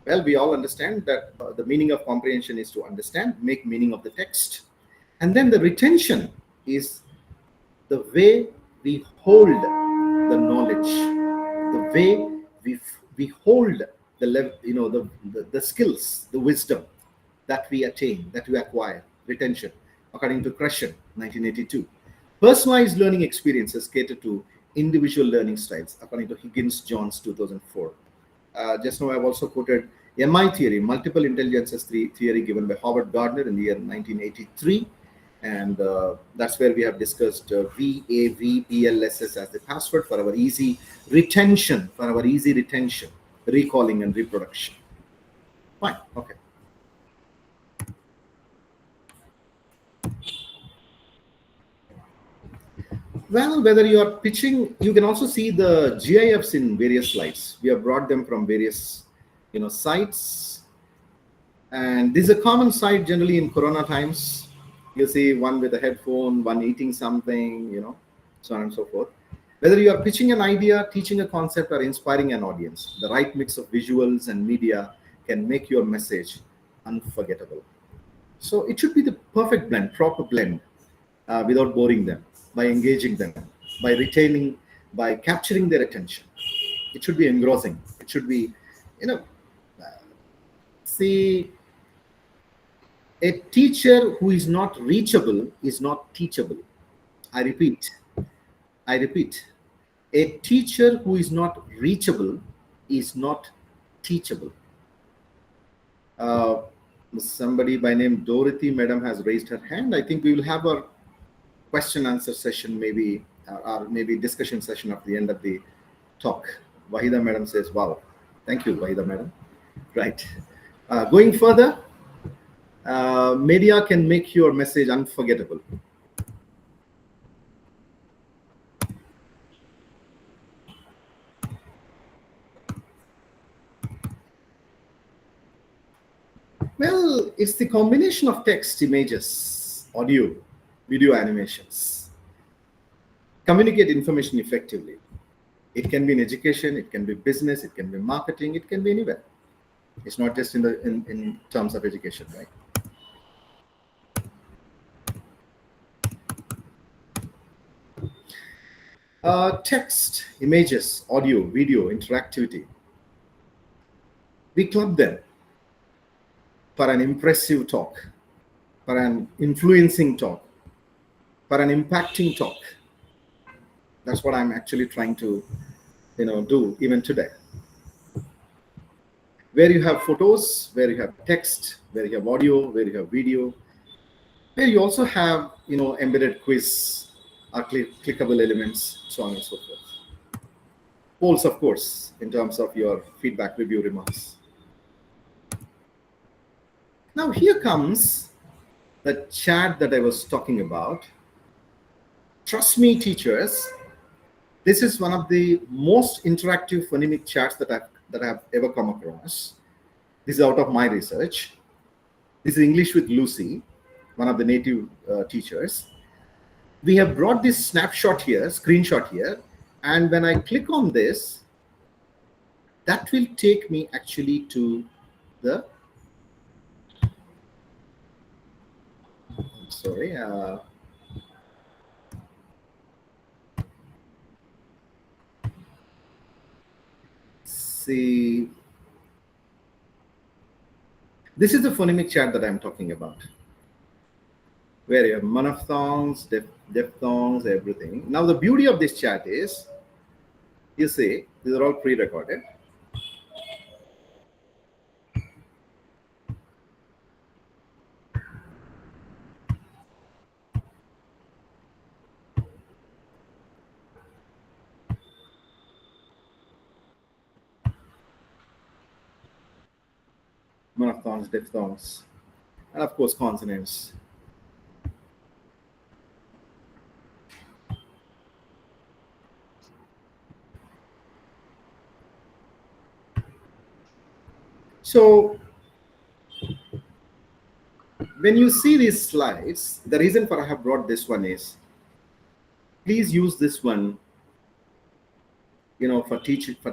Well, we all understand that the meaning of comprehension is to understand, make meaning of the text. And then the retention is the way we hold the knowledge, the way we hold the level, the skills, the wisdom that we attain, that we acquire. Retention, according to Krushen, 1982. Personalized learning experiences cater to individual learning styles, according to Higgins-Jones, 2004. Just now I've also quoted MI theory, multiple intelligences theory, given by Howard Gardner in the year 1983. And that's where we have discussed VAVPLSS as the password for our easy retention, recalling and reproduction. Fine, okay. Well, whether you are pitching, you can also see the GIFs in various slides. We have brought them from various, sites. And this is a common site generally in Corona times. You see one with a headphone, one eating something, so on and so forth. Whether you are pitching an idea, teaching a concept, or inspiring an audience, the right mix of visuals and media can make your message unforgettable. So it should be the perfect blend, proper blend, without boring them, by engaging them, by retaining, by capturing their attention. It should be engrossing. It should be, see, a teacher who is not reachable is not teachable. I repeat, a teacher who is not reachable is not teachable. Somebody by name Dorothy Madam has raised her hand. I think we will have a question answer session, maybe, or maybe discussion session at the end of the talk. Wahida Madam says, wow. Thank you, Wahida Madam. Right. Going further, media can make your message unforgettable. Well, it's the combination of text, images, audio, video, animations. Communicate information effectively. It can be in education, it can be business, it can be marketing, it can be anywhere. It's not just in terms of education, right? Text, images, audio, video, interactivity. We club them for an impressive talk, for an influencing talk, for an impacting talk. That's what I'm actually trying to, do even today. Where you have photos, where you have text, where you have audio, where you have video, where you also have, embedded quiz or clickable elements, so on and so forth. Polls, of course, in terms of your feedback, review, remarks. Now here comes the chat that I was talking about. Trust me, teachers, this is one of the most interactive phonemic chats that I've ever come across. This is out of my research. This is English with Lucy, one of the native teachers. We have brought this snapshot here, screenshot here, and when I click on this, that will take me actually to the, sorry, see, this is the phonemic chart that I'm talking about, where you have monophthongs, diphthongs, everything. Now the beauty of this chart is, you see, these are all pre-recorded. Monophthongs, diphthongs, and of course consonants. So when you see these slides, the reason for I have brought this one is, please use this one for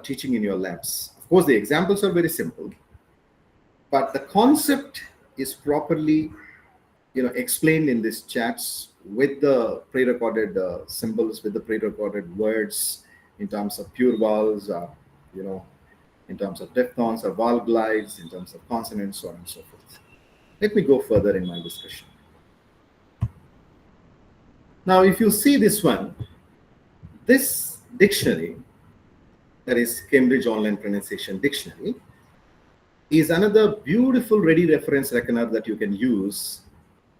teaching in your labs. Of course, the examples are very simple, but the concept is properly explained in these chats with the pre-recorded symbols, with the pre-recorded words in terms of pure vowels, in terms of diphthongs or vowel glides, in terms of consonants, so on and so forth. Let me go further in my discussion. Now, if you see this one, this dictionary, that is Cambridge Online Pronunciation Dictionary, is another beautiful ready reference reckoner that you can use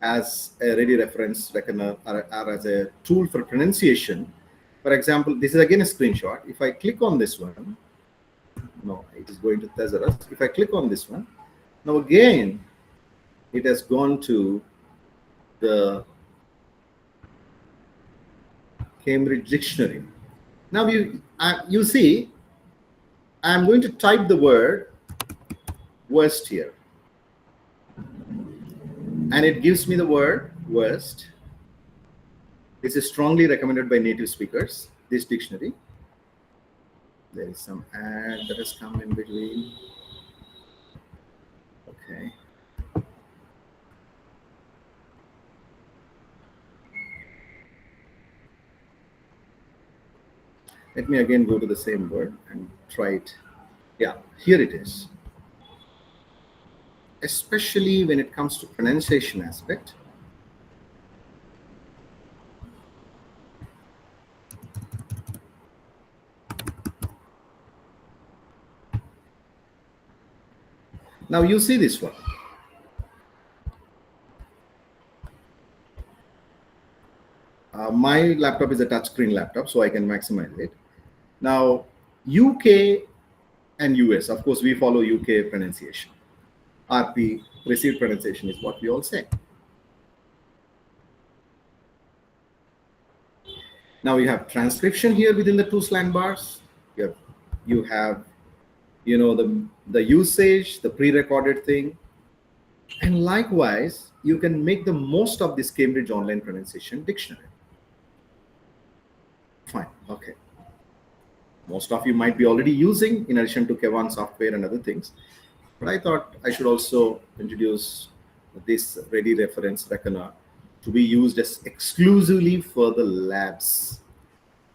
as a ready reference reckoner or as a tool for pronunciation. For example, this is again a screenshot. If I click on this one, no, it is going to Thesaurus. If I click on this one, now again, it has gone to the Cambridge Dictionary. Now you see, I'm going to type the word worst here, and it gives me the word worst. This is strongly recommended by native speakers, this dictionary. There is some ad that has come in between. Okay. Let me again go to the same word and try it. Yeah, here it is. Especially when it comes to pronunciation aspect. Now you see this one. My laptop is a touchscreen laptop, so I can maximize it. Now, UK and US, of course, we follow UK pronunciation. RP, received pronunciation, is what we all say. Now you have transcription here within the two slang bars. You have the usage, the pre-recorded thing. And likewise, you can make the most of this Cambridge Online Pronunciation Dictionary. Fine, okay. Most of you might be already using, in addition to Kevan software and other things. But I thought I should also introduce this ready reference reckoner to be used as exclusively for the labs,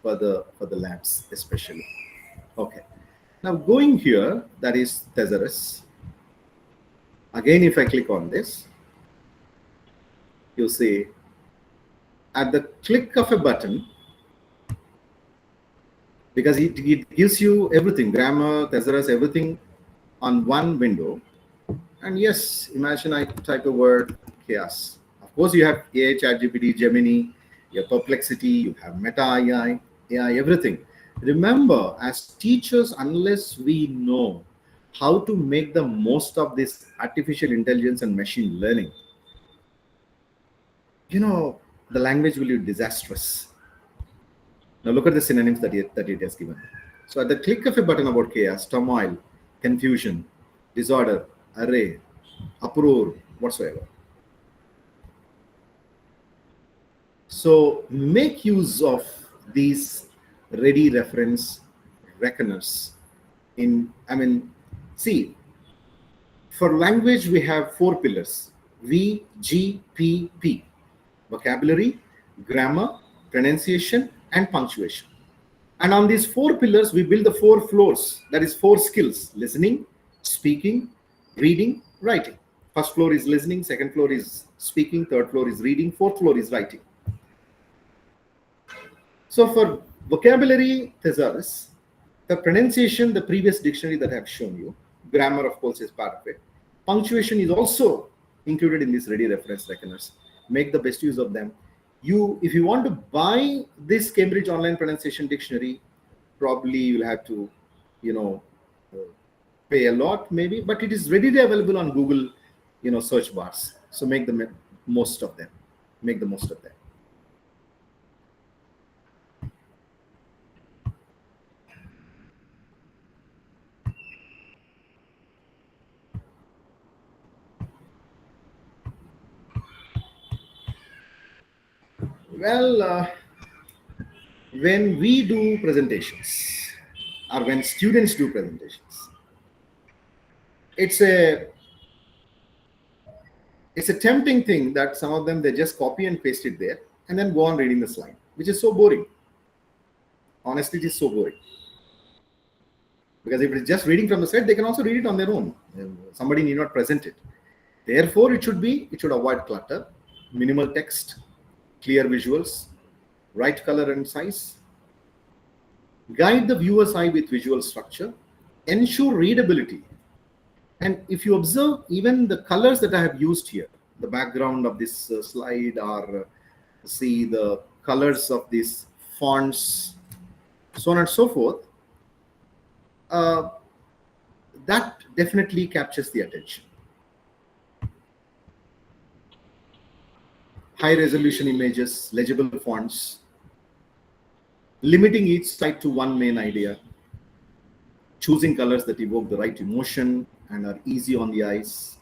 for the labs especially. Okay. Now going here, that is Thesaurus. Again, if I click on this, you see at the click of a button, because it gives you everything, grammar, Thesaurus, everything on one window. And yes, imagine I type a word chaos. Of course, you have AI, ChatGPT, Gemini, your Perplexity, you have Meta AI, everything. Remember, as teachers, unless we know how to make the most of this artificial intelligence and machine learning, the language will be disastrous. Now look at the synonyms that it has given. So at the click of a button about chaos, turmoil, confusion, disorder, array, uproar, whatsoever. So make use of these ready reference reckoners. See, for language we have 4 pillars: V, G, P, P. Vocabulary, grammar, pronunciation, and punctuation. And on these 4 pillars, we build the 4 floors. That is 4 skills: listening, speaking, reading, writing. First floor is listening, second floor is speaking, third floor is reading, fourth floor is writing. So for vocabulary, Thesaurus, the pronunciation, the previous dictionary that I have shown you, grammar, of course, is part of it. Punctuation is also included in these ready reference reckoners. Make the best use of them. If you want to buy this Cambridge Online Pronunciation Dictionary, probably you'll have to, pay a lot maybe, but it is readily available on Google, search bars. So make the most of them. Make the most of them. Well, when we do presentations, or when students do presentations. It's a tempting thing that some of them, they just copy and paste it there and then go on reading the slide, which is so boring. Honestly, it is so boring. Because if it's just reading from the slide, they can also read it on their own. Somebody need not present it. Therefore, it should avoid clutter, minimal text, clear visuals, right color and size. Guide the viewer's eye with visual structure. Ensure readability. And if you observe even the colors that I have used here, the background of this slide, or see the colors of these fonts, so on and so forth, that definitely captures the attention. High resolution images, legible fonts, limiting each slide to one main idea, choosing colors that evoke the right emotion and are easy on the eyes,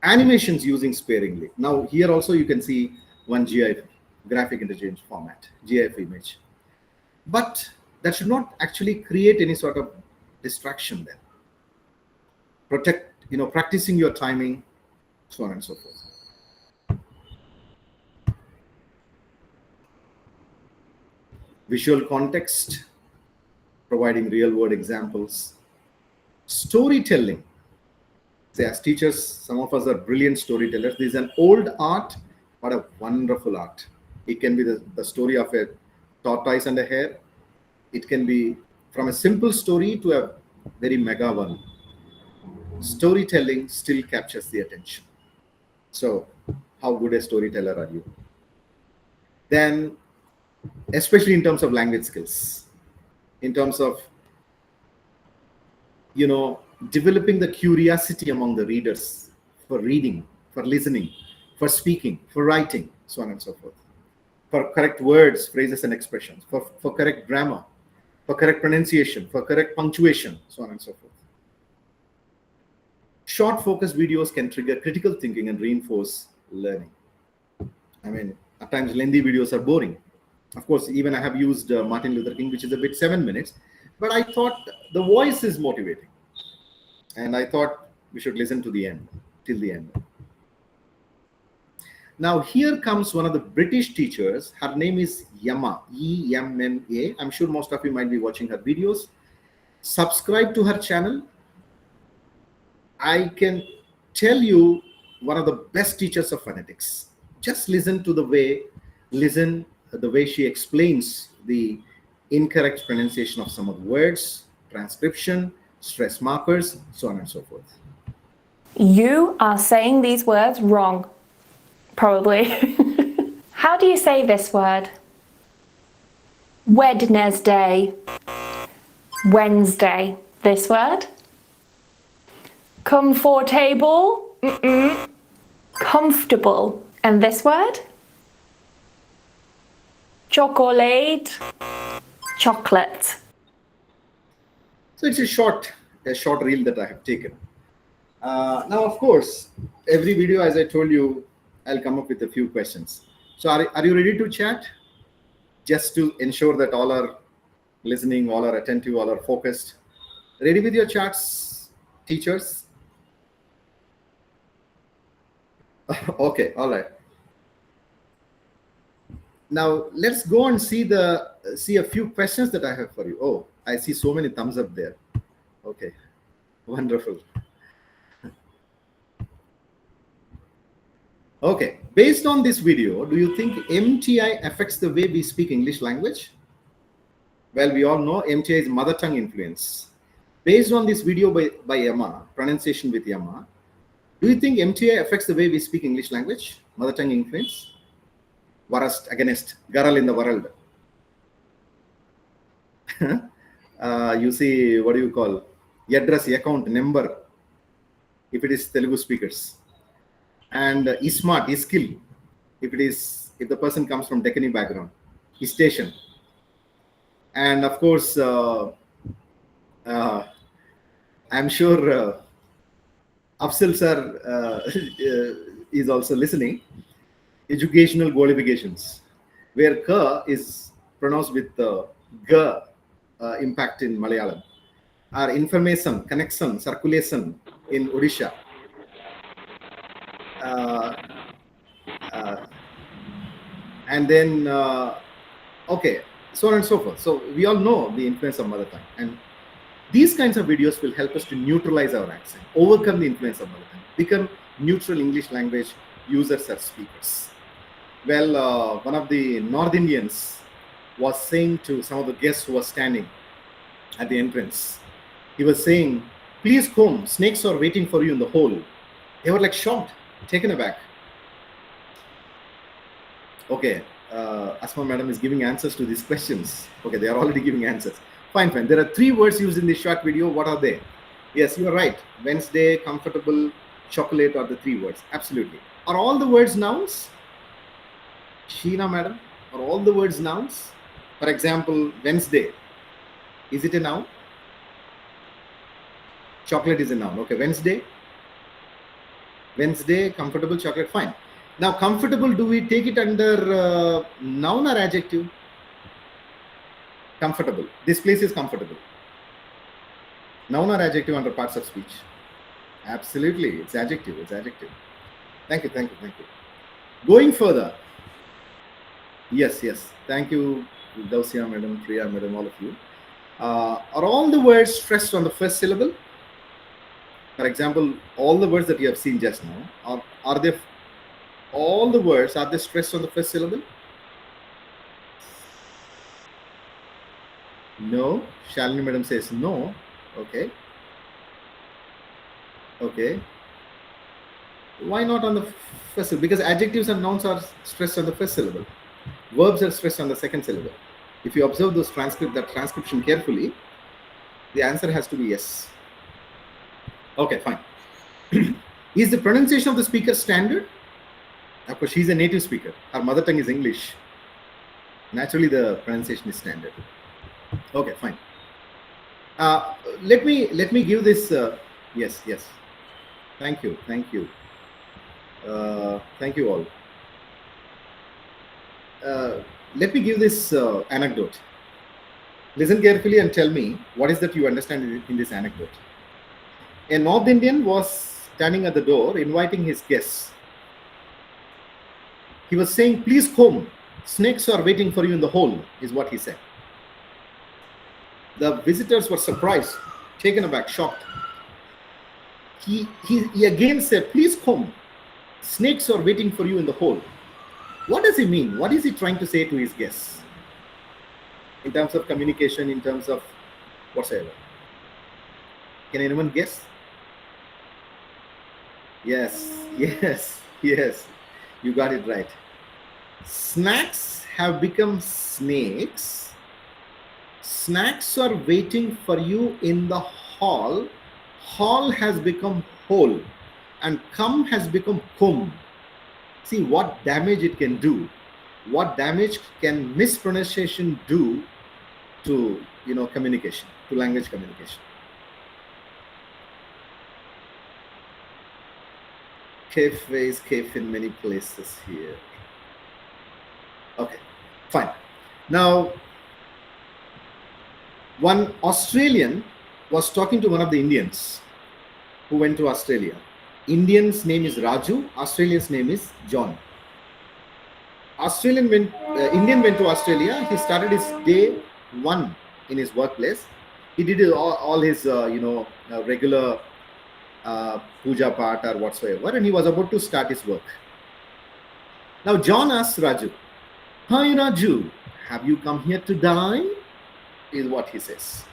animations using sparingly. Now here also you can see one GIF, graphic interchange format, GIF image. But that should not actually create any sort of distraction then. Practicing your timing, so on and so forth. Visual context, providing real-world examples. Storytelling. Say, as teachers, some of us are brilliant storytellers. This is an old art, but a wonderful art. It can be the story of a tortoise and a hare. It can be from a simple story to a very mega one. Storytelling still captures the attention. So, how good a storyteller are you? Then, especially in terms of language skills, in terms of developing the curiosity among the readers for reading, for listening, for speaking, for writing, so on and so forth, for correct words, phrases and expressions, for correct grammar, for correct pronunciation, for correct punctuation, so on and so forth. Short focused videos can trigger critical thinking and reinforce learning. I mean, at times lengthy videos are boring. Of course, even I have used Martin Luther King, which is a bit 7 minutes, but I thought the voice is motivating. And I thought we should listen to the end, till the end. Now, here comes one of the British teachers. Her name is Yama, E-M-M-A. I'm sure most of you might be watching her videos. Subscribe to her channel. I can tell you, one of the best teachers of phonetics. Just listen to the way she explains the incorrect pronunciation of some of the words, transcription, stress markers, so on and so forth. You are saying these words wrong, probably. How do you say this word? Wednesday. Wednesday. This word? Comfortable. Comfortable. And this word? Chocolate. Chocolate. So it's a short reel that I have taken. Now, of course, every video, as I told you, I'll come up with a few questions. So are you ready to chat? Just to ensure that all are listening, all are attentive, all are focused. Ready with your chats, teachers? Okay, all right. Now let's go and see a few questions that I have for you. Oh, I see so many thumbs up there. Okay, wonderful. Okay, based on this video, do you think MTI affects the way we speak English language? Well, we all know MTI is mother tongue influence. Based on this video by Emma, pronunciation with Emma, do you think MTI affects the way we speak English language? Mother tongue influence? Varast against Garal in the world. You see, what do you call? Address, account, number, if it is Telugu speakers. And Ismart, Iskill, if the person comes from Deccani background. Station. And of course, I'm sure Afsal sir is also listening. Educational qualifications, where K is pronounced with G. impact in Malayalam, or information, connection, circulation in Odisha. And then, okay, so on and so forth. So we all know the influence of mother tongue. And these kinds of videos will help us to neutralize our accent, overcome the influence of mother tongue, become neutral English language users or speakers. Well, one of the North Indians was saying to some of the guests who were standing at the entrance, he was saying, "Please come, snakes are waiting for you in the hole." They were like shocked, taken aback. Okay, Asma madam is giving answers to these questions. Okay, they are already giving answers. Fine. There are 3 words used in this short video. What are they? Yes, you are right. Wednesday, comfortable, chocolate are the 3 words. Absolutely. Are all the words nouns? Sheena madam, are all the words nouns? For example, Wednesday, is it a noun? Chocolate is a noun. Okay, Wednesday, comfortable, chocolate, fine. Now, comfortable, do we take it under noun or adjective? Comfortable. This place is comfortable. Noun or adjective under parts of speech? Absolutely, it's adjective. It's adjective. Thank you. Going further. Yes. Thank you, Dausia madam, Priya madam, all of you. Are all the words stressed on the first syllable? For example, all the words that you have seen just now, are they all the words, are they stressed on the first syllable? No. Shalini madam says no. Okay. Why not on the first syllable? Because adjectives and nouns are stressed on the first syllable. Verbs are stressed on the second syllable. If you observe that transcription carefully, the answer has to be yes. Okay, fine. Is the pronunciation of the speaker standard? Of course, she's a native speaker. Her mother tongue is English. Naturally, the pronunciation is standard. Okay, fine. Let me give this. Yes. Thank you. Thank you all. Let me give this anecdote. Listen carefully and tell me what is that you understand in this anecdote. A North Indian was standing at the door inviting his guests. He was saying, "Please come, snakes are waiting for you in the hole," is what he said. The visitors were surprised, taken aback, shocked. He again said, "Please come, snakes are waiting for you in the hole." What does he mean? What is he trying to say to his guests? In terms of communication, in terms of whatsoever. Can anyone guess? Yes. You got it right. Snacks have become snakes. Snacks are waiting for you in the hall. Hall has become hole. And come has become kum. See what damage it can do. What damage can mispronunciation do to communication, to language communication. Cafe is cafe in many places here. Okay, fine. Now, one Australian was talking to one of the Indians who went to Australia. Indian's name is Raju, Australian's name is John. Indian went to Australia. He started his day 1 in his workplace. He did all his regular puja part or whatsoever, and he was about to start his work. Now John asked Raju, "Hi Raju, have you come here to dine?" is what he says.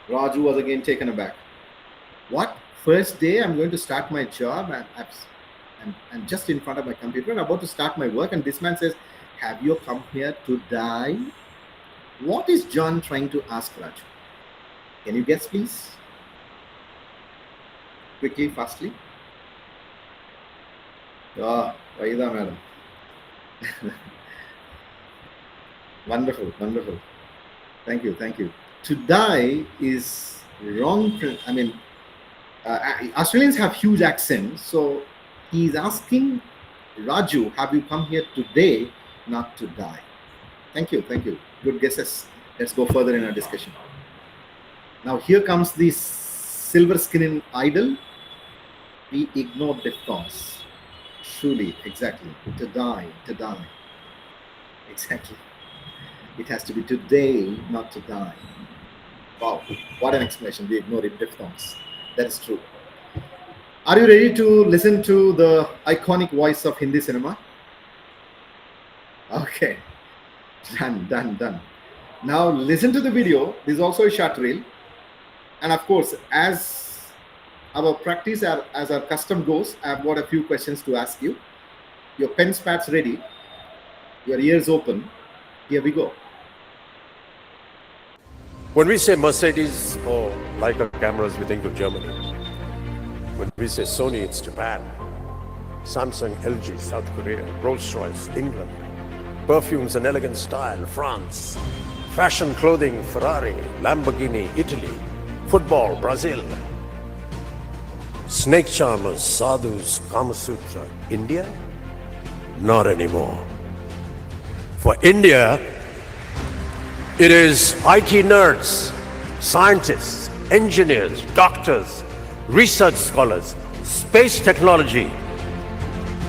Raju was again taken aback. What? First day I'm going to start my job, and I'm just in front of my computer and about to start my work, and this man says, "Have you come here to dine?" What is John trying to ask Raju? Can you guess, please? Quickly, fastly. Vaida madam. Wonderful. Thank you. To die is wrong. I mean, Australians have huge accents, so he's asking Raju, "Have you come here today, not to die?" Thank you. Good guesses. Let's go further in our discussion. Now here comes the silver screen idol. We ignore diphthongs. Truly, exactly. To die, to die. Exactly. It has to be today, not to die. Wow, what an explanation. We ignore diphthongs. That's true. Are you ready to listen to the iconic voice of Hindi cinema? Okay. Done. Now listen to the video. This is also a short reel. And of course, as our practice, as our custom goes, I've got a few questions to ask you. Your pens, pads ready. Your ears open. Here we go. When we say Mercedes or Leica cameras, we think of Germany. When we say Sony, it's Japan. Samsung, LG, South Korea. Rolls-Royce, England. Perfumes and elegant style, France. Fashion clothing, Ferrari. Lamborghini, Italy. Football, Brazil. Snake charmers, sadhus, Kama Sutra. India? Not anymore. For India, it is IT nerds, scientists, engineers, doctors, research scholars, space technology,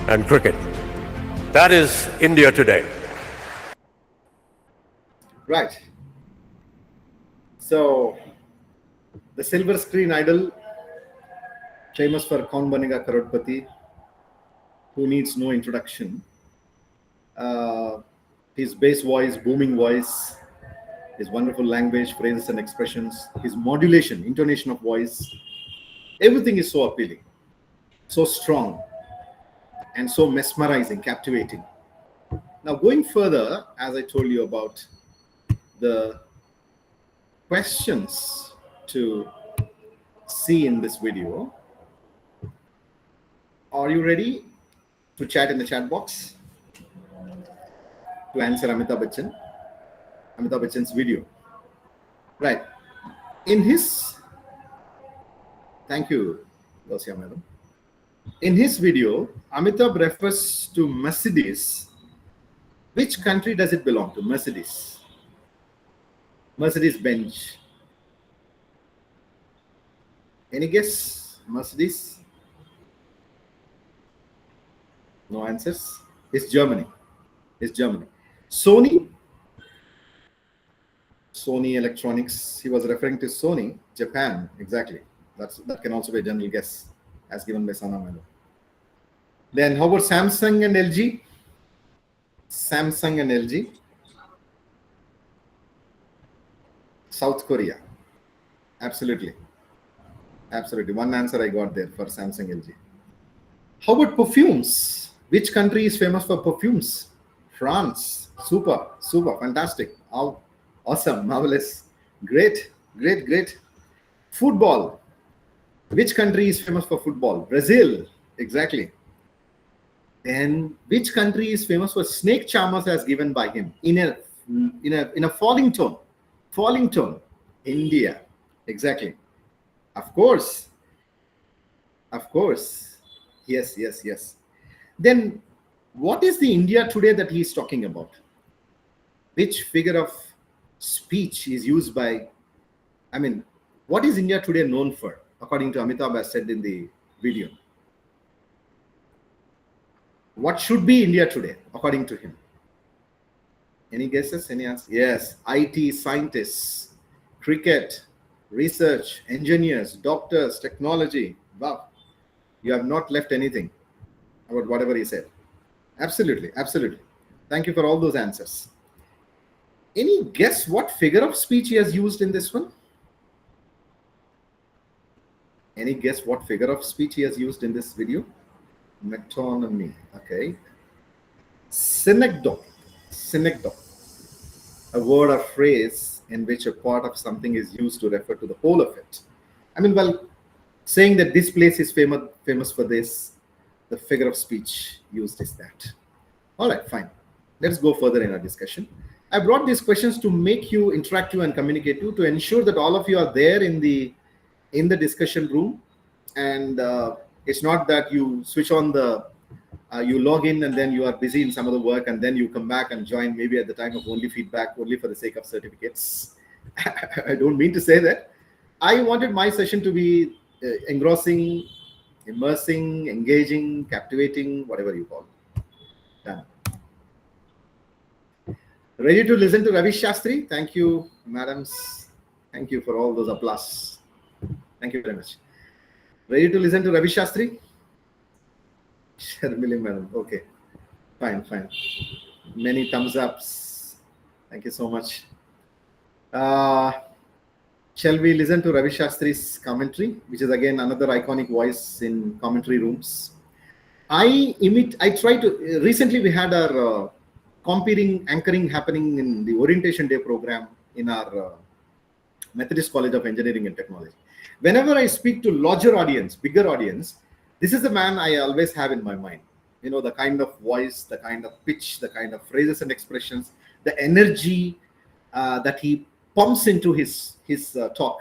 and cricket. That is India today. Right. So, the silver screen idol, famous for Kaun Banega Crorepati, who needs no introduction. His bass voice, booming voice, his wonderful language, phrases and expressions, his modulation, intonation of voice, everything is so appealing, so strong, and so mesmerizing, captivating. Now, going further, as I told you about the questions to see in this video, are you ready to chat in the chat box to answer Amitabh Bachchan's video? Right. In his, thank you, Dosia madam. In his video, Amitabh refers to Mercedes. Which country does it belong to? Mercedes. Mercedes-Benz. Any guess? Mercedes? No answers. It's Germany. It's Germany. Sony Electronics. He was referring to Sony, Japan. Exactly. That can also be a general guess, as given by Sana Melo. Then how about Samsung and LG? Samsung and LG. South Korea. Absolutely. One answer I got there for Samsung LG. How about perfumes? Which country is famous for perfumes? France. Super, fantastic. Awesome, marvelous. Great. Football. Which country is famous for football? Brazil. Exactly. Then which country is famous for snake charmers as given by him in a falling tone? India. Exactly. Of course. Yes. Then what is the India today that he is talking about? Which figure of speech is used by, what is India today known for, according to Amitabh as said in the video? What should be India today, according to him? Any guesses? Any answers? Yes, IT, scientists, cricket, research, engineers, doctors, technology. Wow, you have not left anything about whatever he said. Absolutely. Thank you for all those answers. Any guess what figure of speech he has used in this one? Any guess what figure of speech he has used in this video? Metonymy. Okay. Synecdoche. A word or phrase in which a part of something is used to refer to the whole of it. Saying that this place is famous for this, the figure of speech used is that. All right, fine. Let's go further in our discussion. I brought these questions to make you interactive and communicative, to ensure that all of you are there in the discussion room, and it's not that you switch on you log in and then you are busy in some other work and then you come back and join maybe at the time of only feedback, only for the sake of certificates. I don't mean to say that. I wanted my session to be engrossing, immersing, engaging, captivating, whatever you call it. Done. Ready to listen to Ravi Shastri? Thank you, madams. Thank you for all those applause. Thank you very much. Ready to listen to Ravi Shastri? Sharmili madam. Okay. Fine, fine. Many thumbs ups. Thank you so much. Shall we listen to Ravi Shastri's commentary, which is again another iconic voice in commentary rooms? Recently we had our anchoring happening in the orientation day program in our Methodist College of Engineering and Technology. Whenever I speak to larger audience, bigger audience, this is the man I always have in my mind. You know, the kind of voice, the kind of pitch, the kind of phrases and expressions, the energy that he pumps into his talk.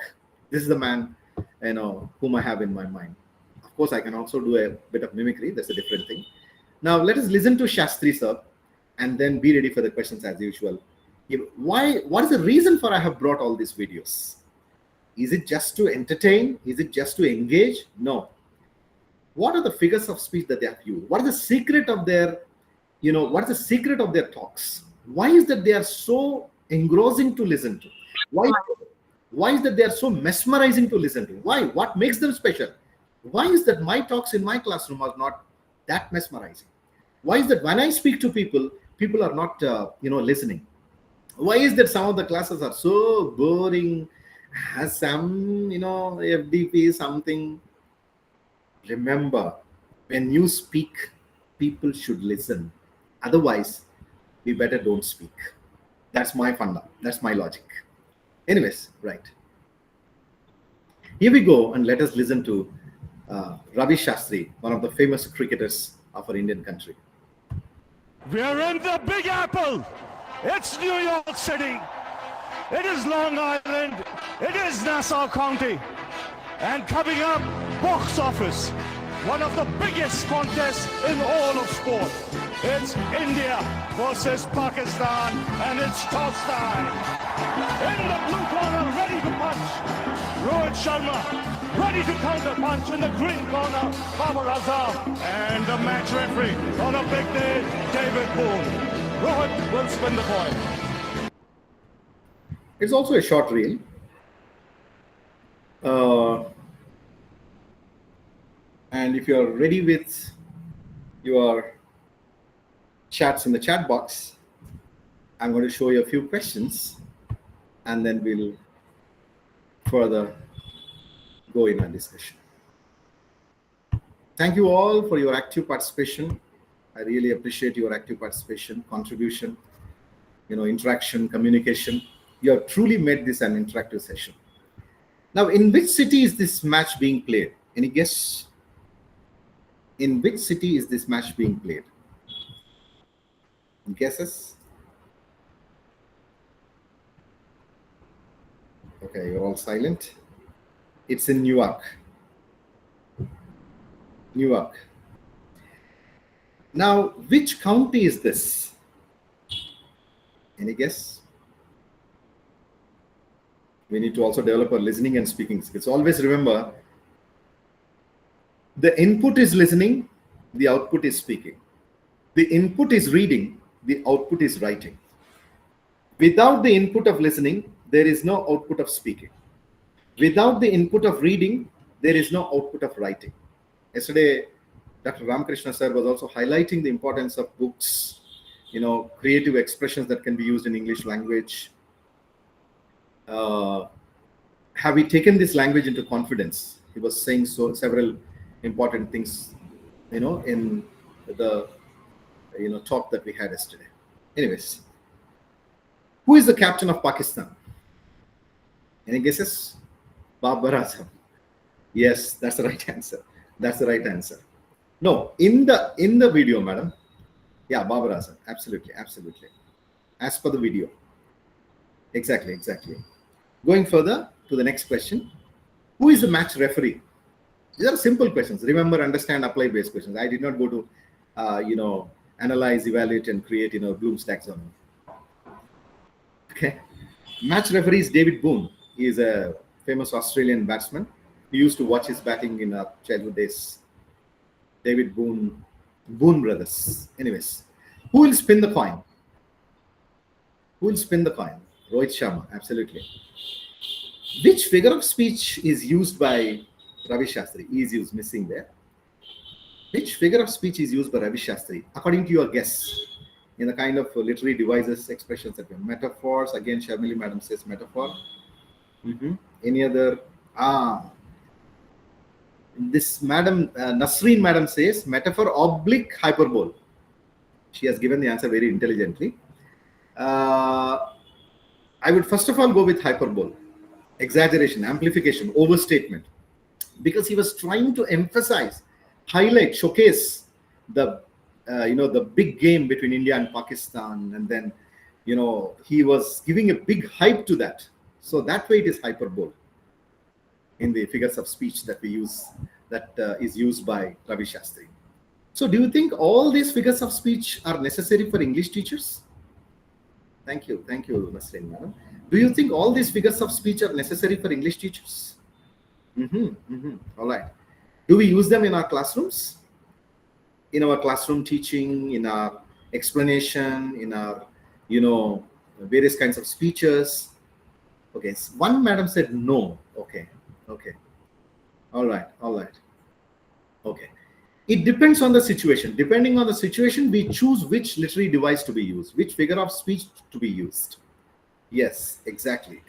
This is the man, you know, whom I have in my mind. Of course, I can also do a bit of mimicry. That's a different thing. Now, let us listen to Shastri sir, and then be ready for the questions as usual. What is the reason for I have brought all these videos? Is it just to entertain? Is it just to engage? No. What are the figures of speech that they have used? What is the secret of their, what is the secret of their talks? Why is that they are so engrossing to listen to? Why is that they are so mesmerizing to listen to? Why? What makes them special? Why is that my talks in my classroom are not that mesmerizing? Why is that when I speak to people, people are not, listening? Why is that some of the classes are so boring, has some, FDP, something? Remember, when you speak, people should listen. Otherwise, we better don't speak. That's my funda. That's my logic. Anyways, right. Here we go, and let us listen to Ravi Shastri, one of the famous cricketers of our Indian country. We're in the Big Apple. It's New York City. It is Long Island. It is Nassau County. And coming up, box office. One of the biggest contests in all of sport. It's India versus Pakistan, and it's toss time. In the blue corner, ready to punch, Rohit Sharma. Ready to counter punch in the green corner, Babar Azam. And the match referee on a big day, David Boone. Rohit will spin the coin. It's also a short reel. And if you're ready with your chats in the chat box, I'm going to show you a few questions, and then we'll further go in our discussion. Thank you all for your active participation. I really appreciate your active participation, contribution, interaction, communication. You have truly made this an interactive session. Now, in which city is this match being played? Any guess? In which city is this match being played? Guesses? Okay, you're all silent. It's in New York. New York. Now, which county is this? Any guess? We need to also develop our listening and speaking skills. Always remember, the input is listening, the output is speaking. The input is reading, the output is writing. Without the input of listening, there is no output of speaking. Without the input of reading, there is no output of writing. Yesterday, Dr. Ramakrishna sir was also highlighting the importance of books, creative expressions that can be used in English language. Have we taken this language into confidence? He was saying several important things, in the talk that we had yesterday. Anyways, who is the captain of Pakistan? Any guesses? Babar Azam. Yes, that's the right answer. That's the right answer. No, in the video, madam. Yeah, Babar Azam. Absolutely. As per the video. Exactly. Going further to the next question. Who is the match referee? These are simple questions. Remember, understand, apply based questions. I did not go to, analyze, evaluate, and create, Bloom's taxonomy. Okay. Match referee is David Boone. He is a famous Australian batsman. We used to watch his batting in our childhood days. David Boone brothers. Anyways, who will spin the coin? Who will spin the coin? Rohit Sharma, absolutely. Which figure of speech is used by Ravi Shastri? He is missing there. Which figure of speech is used by Ravi Shastri, according to your guess, in the kind of literary devices, expressions that we have? Metaphors. Again, Sharmili madam says metaphor. Any other? This madam, Nasreen madam says metaphor oblique hyperbole. She has given the answer very intelligently. I would first of all go with hyperbole, exaggeration, amplification, overstatement, because he was trying to emphasize, highlight, showcase the the big game between India and Pakistan, and then he was giving a big hype to that. So that way it is hyperbole in the figures of speech that we use, that is used by Ravi Shastri. So do you think all these figures of speech are necessary for English teachers? Thank you, Nasreen madam. Do you think all these figures of speech are necessary for English teachers? All right. Do we use them in our classrooms? In our classroom teaching, in our explanation, in our, various kinds of speeches? Okay, so one madam said no. Okay. All right. Okay. It depends on the situation. Depending on the situation, we choose which literary device to be used, which figure of speech to be used. Yes, exactly.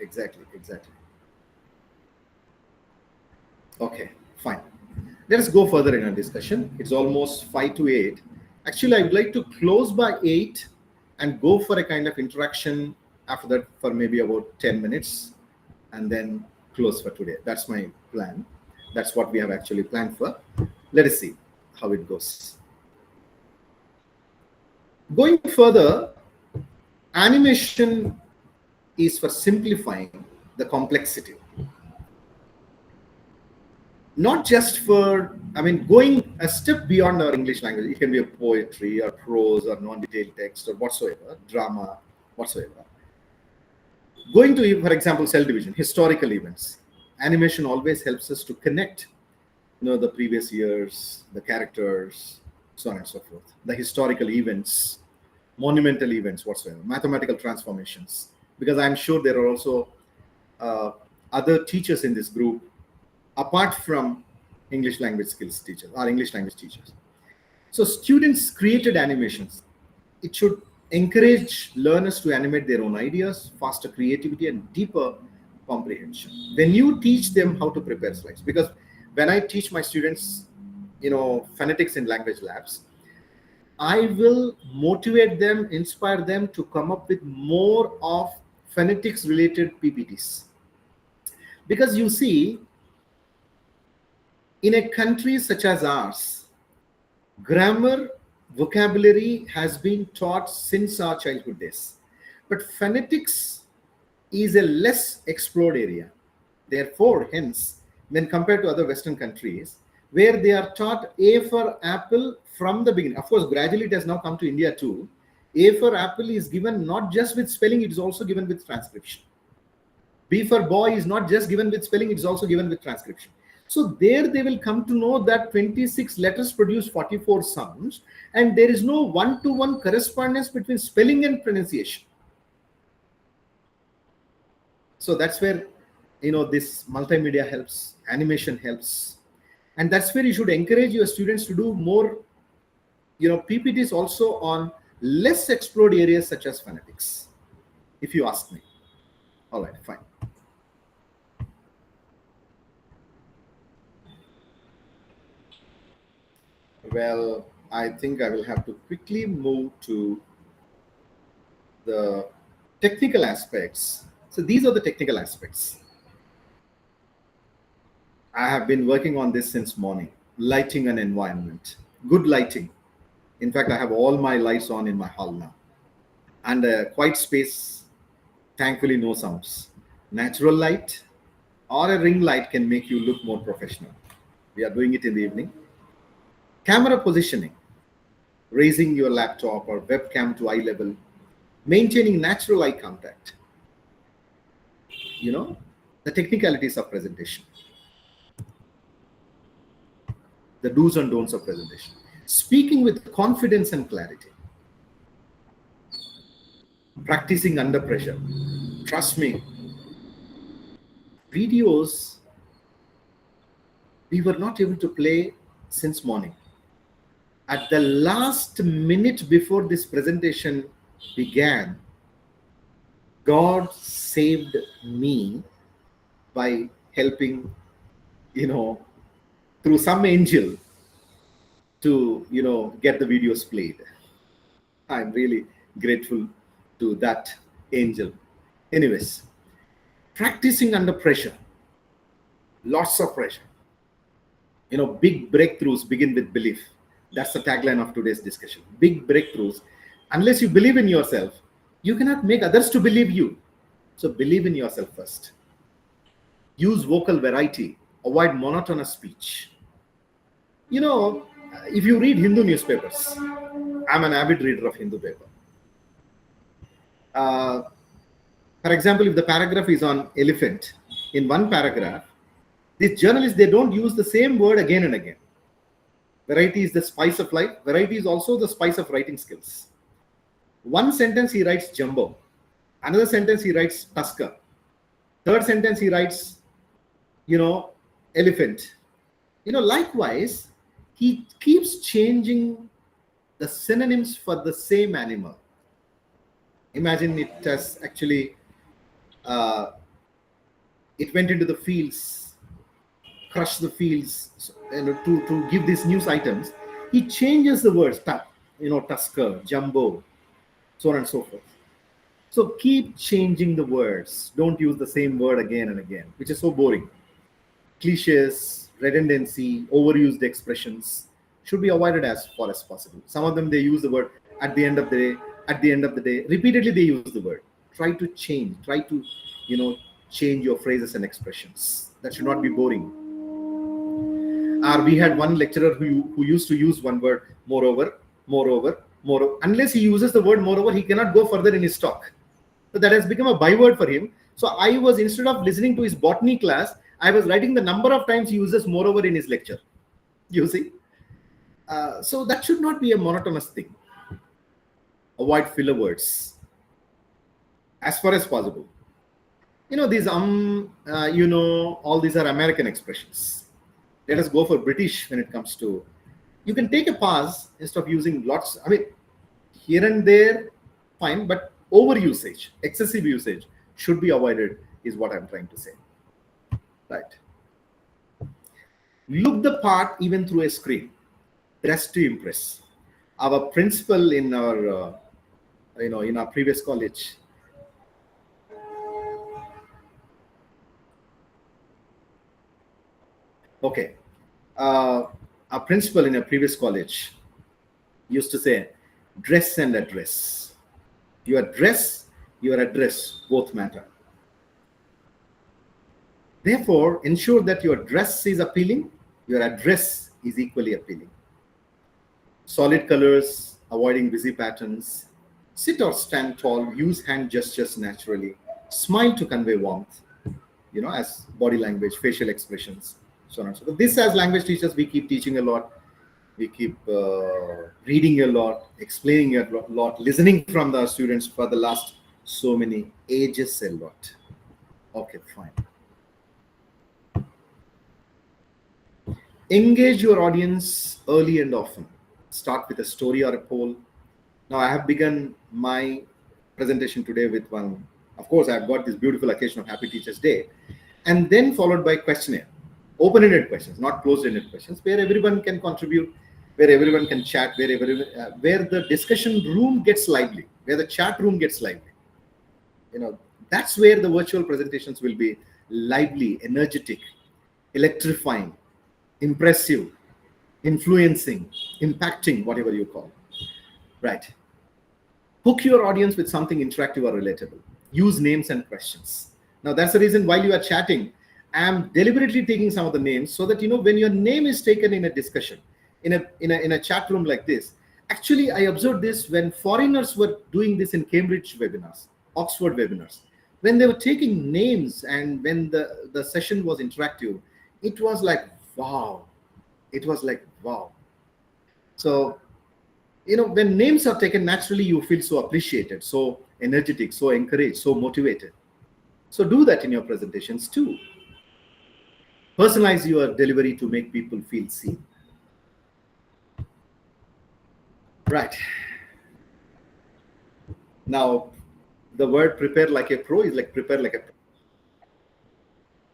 Okay, fine. Let us go further in our discussion. It's almost 5 to 8. Actually, I would like to close by 8 and go for a kind of interaction after that for maybe about 10 minutes and then close for today. That's my plan. That's what we have actually planned for. Let us see how it goes. Going further, animation is for simplifying the complexity. Not just for, going a step beyond our English language. It can be a poetry or prose or non-detailed text or whatsoever, drama, whatsoever. Going to, for example, cell division, historical events. Animation always helps us to connect, the previous years, the characters, so on and so forth. The historical events, monumental events, whatsoever, mathematical transformations. Because I'm sure there are also other teachers in this group, apart from English language skills teachers or English language teachers. So students created animations. It should encourage learners to animate their own ideas, faster creativity and deeper comprehension. When you teach them how to prepare slides, because when I teach my students, phonetics in language labs, I will motivate them, inspire them to come up with more of phonetics related PPTs. Because you see, in a country such as ours, grammar, vocabulary has been taught since our childhood days. But phonetics is a less explored area. Therefore, hence, when compared to other Western countries, where they are taught A for apple from the beginning. Of course, gradually it has now come to India too. A for apple is given not just with spelling, it is also given with transcription. B for boy is not just given with spelling, it is also given with transcription. So there they will come to know that 26 letters produce 44 sounds, and there is no one-to-one correspondence between spelling and pronunciation. So that's where, this multimedia helps, animation helps. And that's where you should encourage your students to do more, PPTs also on less explored areas such as phonetics, if you ask me. All right, fine. Well, I think I will have to quickly move to the technical aspects. So these are the technical aspects. I have been working on this since morning. Lighting and environment. Good lighting. In fact, I have all my lights on in my hall now. And a quiet space, thankfully no sounds. Natural light or a ring light can make you look more professional. We are doing it in the evening. Camera positioning. Raising your laptop or webcam to eye level. Maintaining natural eye contact. the technicalities of presentation, the do's and don'ts of presentation, speaking with confidence and clarity, practicing under pressure. Trust me, videos we were not able to play since morning. At the last minute before this presentation began, God saved me by helping, through some angel to, get the videos played. I'm really grateful to that angel. Anyways, practicing under pressure, lots of pressure. Big breakthroughs begin with belief. That's the tagline of today's discussion. Big breakthroughs. Unless you believe in yourself, you cannot make others to believe you. So believe in yourself first. Use vocal variety. Avoid monotonous speech. If you read Hindu newspapers, I'm an avid reader of Hindu paper. For example, if the paragraph is on elephant, in one paragraph, these journalists, they don't use the same word again and again. Variety is the spice of life. Variety is also the spice of writing skills. One sentence he writes jumbo. Another sentence he writes tusker. Third sentence he writes, elephant. Likewise, he keeps changing the synonyms for the same animal. Imagine it has actually, it went into the fields, crushed the fields, to give these news items. He changes the words, tusker, jumbo, so on and so forth. So keep changing the words. Don't use the same word again and again, which is so boring. Cliches, redundancy, overused expressions should be avoided as far as possible. Some of them, they use the word at the end of the day, at the end of the day. Repeatedly, they use the word. Try to change. Try to, change your phrases and expressions. That should not be boring. We had one lecturer who used to use one word, moreover. Unless he uses the word moreover, he cannot go further in his talk. So that has become a byword for him. So I was, instead of listening to his botany class, I was writing the number of times he uses moreover in his lecture. You see? So that should not be a monotonous thing. Avoid filler words as far as possible. These all these are American expressions. Let us go for British when it comes to, you can take a pause instead of using lots. I mean, here and there, fine, but overusage, excessive usage should be avoided is what I'm trying to say. Right. Look the part even through a screen. Dress to impress. Our principal in our, in our previous college, our principal in a previous college used to say, dress and address. Your dress, your address, both matter. Therefore, ensure that your dress is appealing, your address is equally appealing. Solid colors, avoiding busy patterns. Sit or stand tall, use hand gestures naturally. Smile to convey warmth, as body language, facial expressions, so on and so forth. This, as language teachers, we keep teaching a lot. We keep reading a lot, explaining a lot, listening from the students for the last so many ages a lot. Okay, fine. Engage your audience early and often. Start with a story or a poll. Now, I have begun my presentation today with one. Of course, I've got this beautiful occasion of Happy Teachers Day, and then followed by questionnaire. Open-ended questions, not closed-ended questions, where everyone can contribute, where everyone can chat, where the discussion room gets lively, where the chat room gets lively. That's where the virtual presentations will be lively, energetic, electrifying, impressive, influencing, impacting, whatever you call. Right. Hook your audience with something interactive or relatable. Use names and questions. Now, that's the reason while you are chatting, I'm deliberately taking some of the names so that, when your name is taken in a discussion, in a chat room like this. Actually, I observed this when foreigners were doing this in Cambridge webinars, Oxford webinars. when they were taking names and when the session was interactive, it was like, wow. It was like, wow. So, when names are taken naturally, you feel so appreciated, so energetic, so encouraged, so motivated. So do that in your presentations too. Personalize your delivery to make people feel seen. Right. Now, the word prepare like a pro is like prepare like a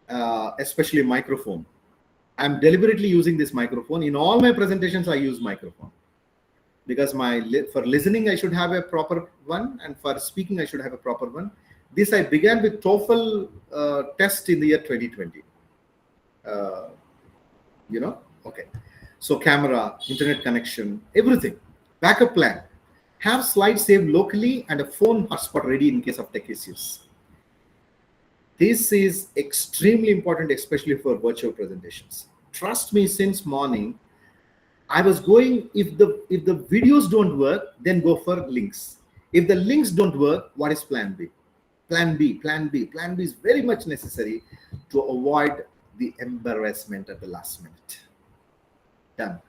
pro. Especially microphone. I'm deliberately using this microphone. In all my presentations, I use microphone. Because for listening, I should have a proper one. And for speaking, I should have a proper one. This I began with TOEFL test in the year 2020. Okay. So camera, internet connection, everything. Backup plan. Have slides saved locally and a phone hotspot ready in case of tech issues. This is extremely important, especially for virtual presentations. Trust me, since morning, I was going, if the videos don't work, then go for links. If the links don't work, what is plan B? Plan B, plan B. Plan B is very much necessary to avoid the embarrassment at the last minute. Done.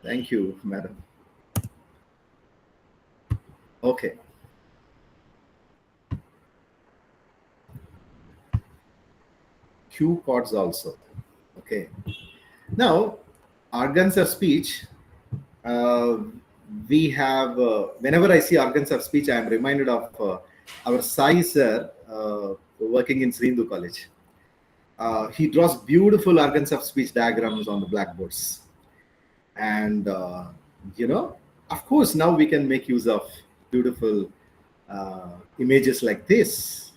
Thank you, madam. Okay. Cue cards also. Okay. Now, organs of speech. We have, whenever I see organs of speech, I am reminded of our Sai sir working in Srindu College. He draws beautiful organs of speech diagrams on the blackboards. And, of course, now we can make use of beautiful images like this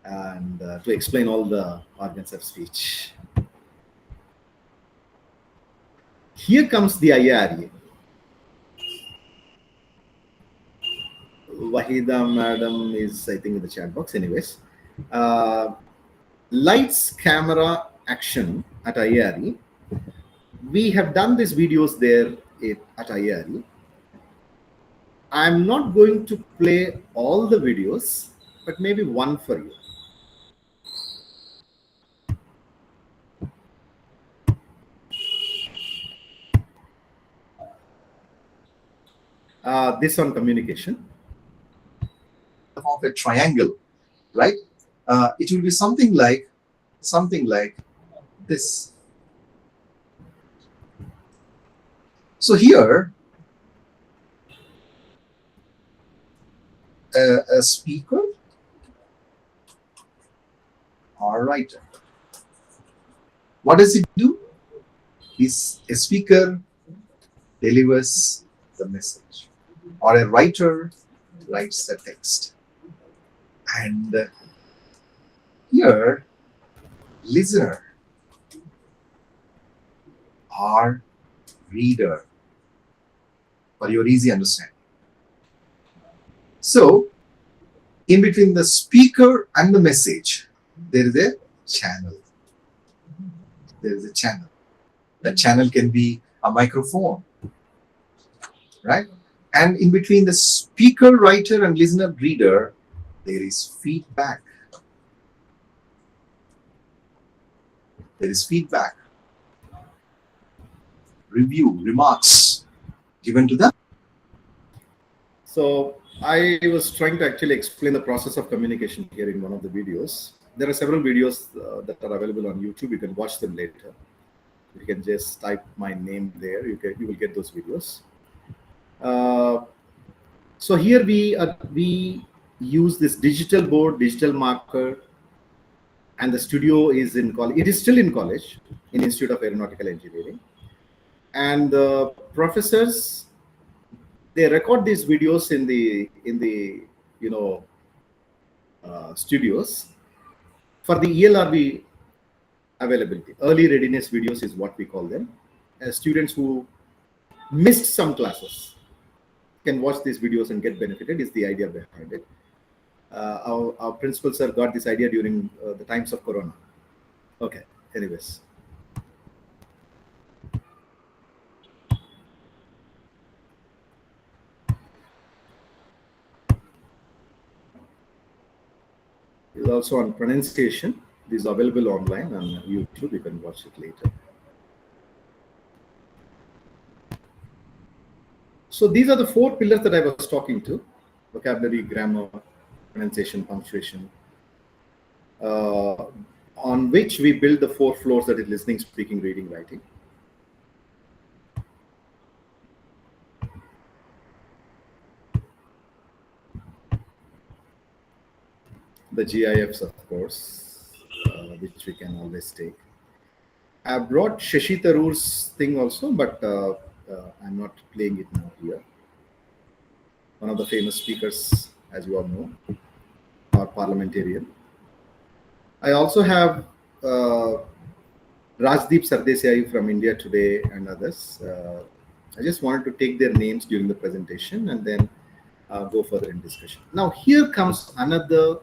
and to explain all the organs of speech. Here comes the IRE. Wahida madam is, I think, in the chat box. Anyways, lights, camera, action at IRE. We have done these videos there at IRE. I'm not going to play all the videos, but maybe one for you. This on communication. Of a triangle, right? It will be something like this. So here, a speaker or writer. What does it do? A speaker delivers the message, or a writer writes the text. And here, listener or reader, for your easy understanding. So, in between the speaker and the message, there is a channel. There is a channel. That channel can be a microphone, right? And in between the speaker, writer, and listener, reader, there is feedback. There is feedback, review, remarks given to them. So I was trying to actually explain the process of communication here in one of the videos. There are several videos that are available on YouTube. You can watch them later. You can just type my name there. You will get those videos. So here we use this digital board, digital marker, and the studio is in college. It is still in college, in Institute of Aeronautical Engineering. And the professors, they record these videos in the studios for the ELRB availability. Early readiness videos is what we call them. Students who missed some classes can watch these videos and get benefited is the idea behind it. Our principal sir got this idea during the times of Corona. Okay, anyways. also on pronunciation. These are available online on YouTube. You can watch it later. So these are the 4 pillars that I was talking to: vocabulary, grammar, pronunciation, punctuation, on which we build the 4 floors, that is listening, speaking, reading, writing. The GIFs, of course, which we can always take. I brought Shashi Tharoor's thing also, but I'm not playing it now here. One of the famous speakers, as you all know, or parliamentarian. I also have Rajdeep Sardesai from India Today and others. I just wanted to take their names during the presentation and then go further in discussion. Now here comes another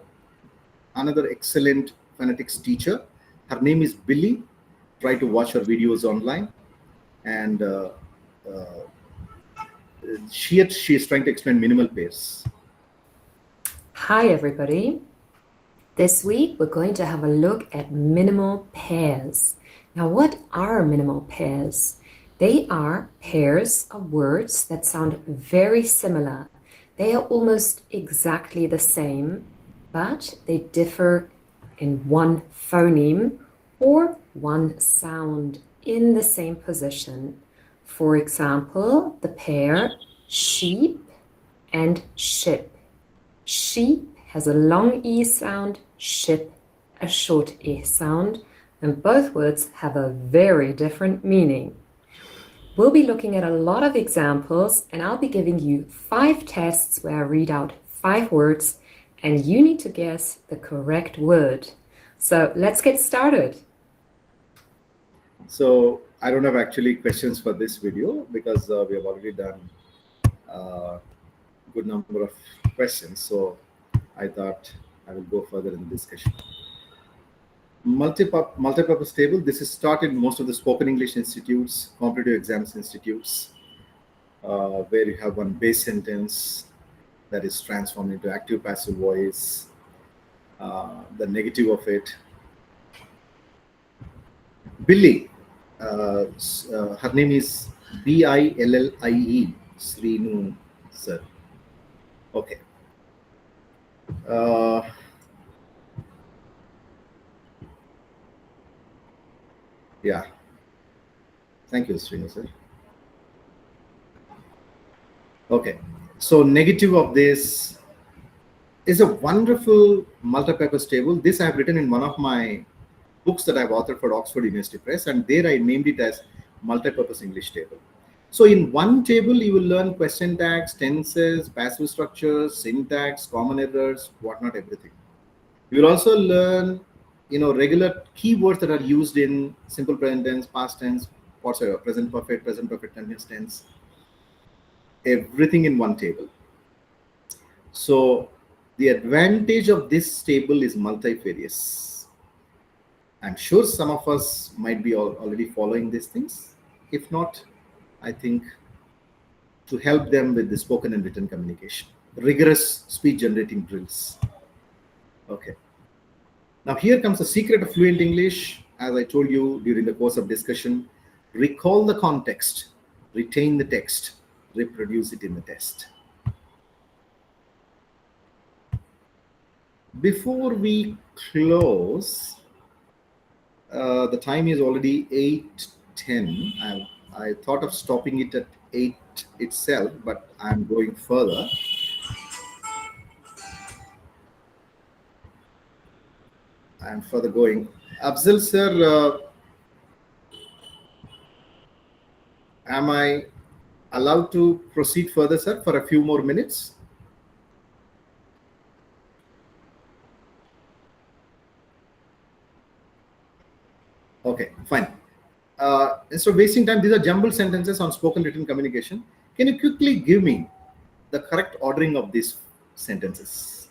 excellent phonetics teacher. Her name is Billy. Try to watch her videos online, and she is trying to explain minimal pairs. Hi everybody. This week we're going to have a look at minimal pairs. Now, what are minimal pairs? They are pairs of words that sound very similar. They are almost exactly the same, but they differ in one phoneme or one sound in the same position. For example, the pair sheep and ship. Sheep has a long E sound, ship a short E sound, and both words have a very different meaning. We'll be looking at a lot of examples, and I'll be giving you 5 tests where I read out 5 words, and you need to guess the correct word. So let's get started. So I don't have actually questions for this video because we have already done a good number of questions. So I thought I will go further in the discussion. Multipurpose table. This is taught in most of the spoken English institutes, competitive exams institutes, where you have one base sentence that is transformed into active passive voice, the negative of it. Billy, her name is Billie, Srinu sir. Okay. Yeah. Thank you, Srinu sir. Okay. So negative of this is a wonderful multipurpose table. This I have written in one of my books that I've authored for Oxford University Press, and there I named it as multipurpose English table. So in one table, you will learn question tags, tenses, passive structures, syntax, common errors, whatnot, everything. You will also learn, regular keywords that are used in simple present tense, past tense, whatsoever, present perfect continuous tense, everything in one table. So the advantage of this table is multifarious. I'm sure some of us might be already following these things. If not, I think to help them with the spoken and written communication, rigorous speech generating drills. Okay. Now here comes the secret of fluent English. As I told you during the course of discussion, recall the context, retain the text, reproduce it in the test. Before we close, the time is already 8:10. I thought of stopping it at 8 itself, but I'm going further. I'm further going. Afzal sir, am I allowed to proceed further, sir, for a few more minutes? Okay, fine. Instead of wasting time, these are jumbled sentences on spoken written communication. Can you quickly give me the correct ordering of these sentences?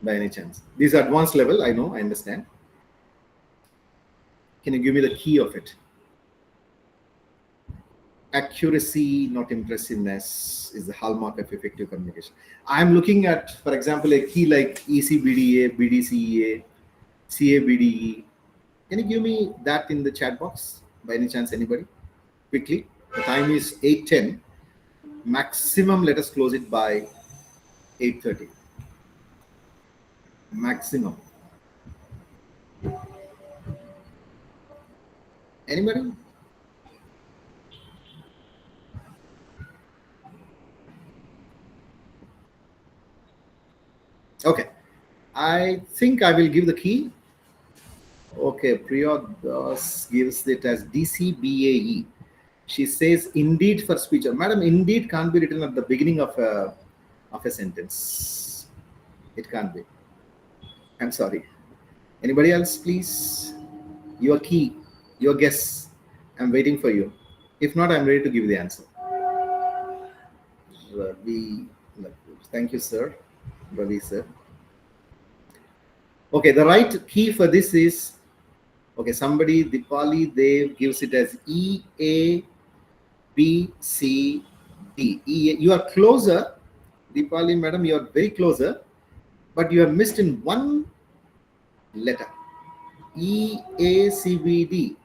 By any chance? These are advanced level, I know, I understand. Can you give me the key of it? accuracy, not impressiveness, is the hallmark of effective communication. I'm looking at, for example, a key like ECBDA, BDCEA, CABDE. Can you give me that in the chat box by any chance, anybody? Quickly. The time is 8:10. Maximum, let us close it by 8:30. Maximum. Anybody? Okay. I think I will give the key. Okay, Priya gives it as DCBAE. She says indeed for speech. Madam, indeed can't be written at the beginning of a sentence. It can't be. I'm sorry. Anybody else, please? Your key, your guess. I'm waiting for you. If not, I'm ready to give the answer. Ravi, thank you, sir. Ravi, sir. Okay, the right key for this is, okay, somebody, Dipali Dev gives it as EABCD. You are closer, Dipali madam, you are very closer, but you have missed in one letter. EACBD.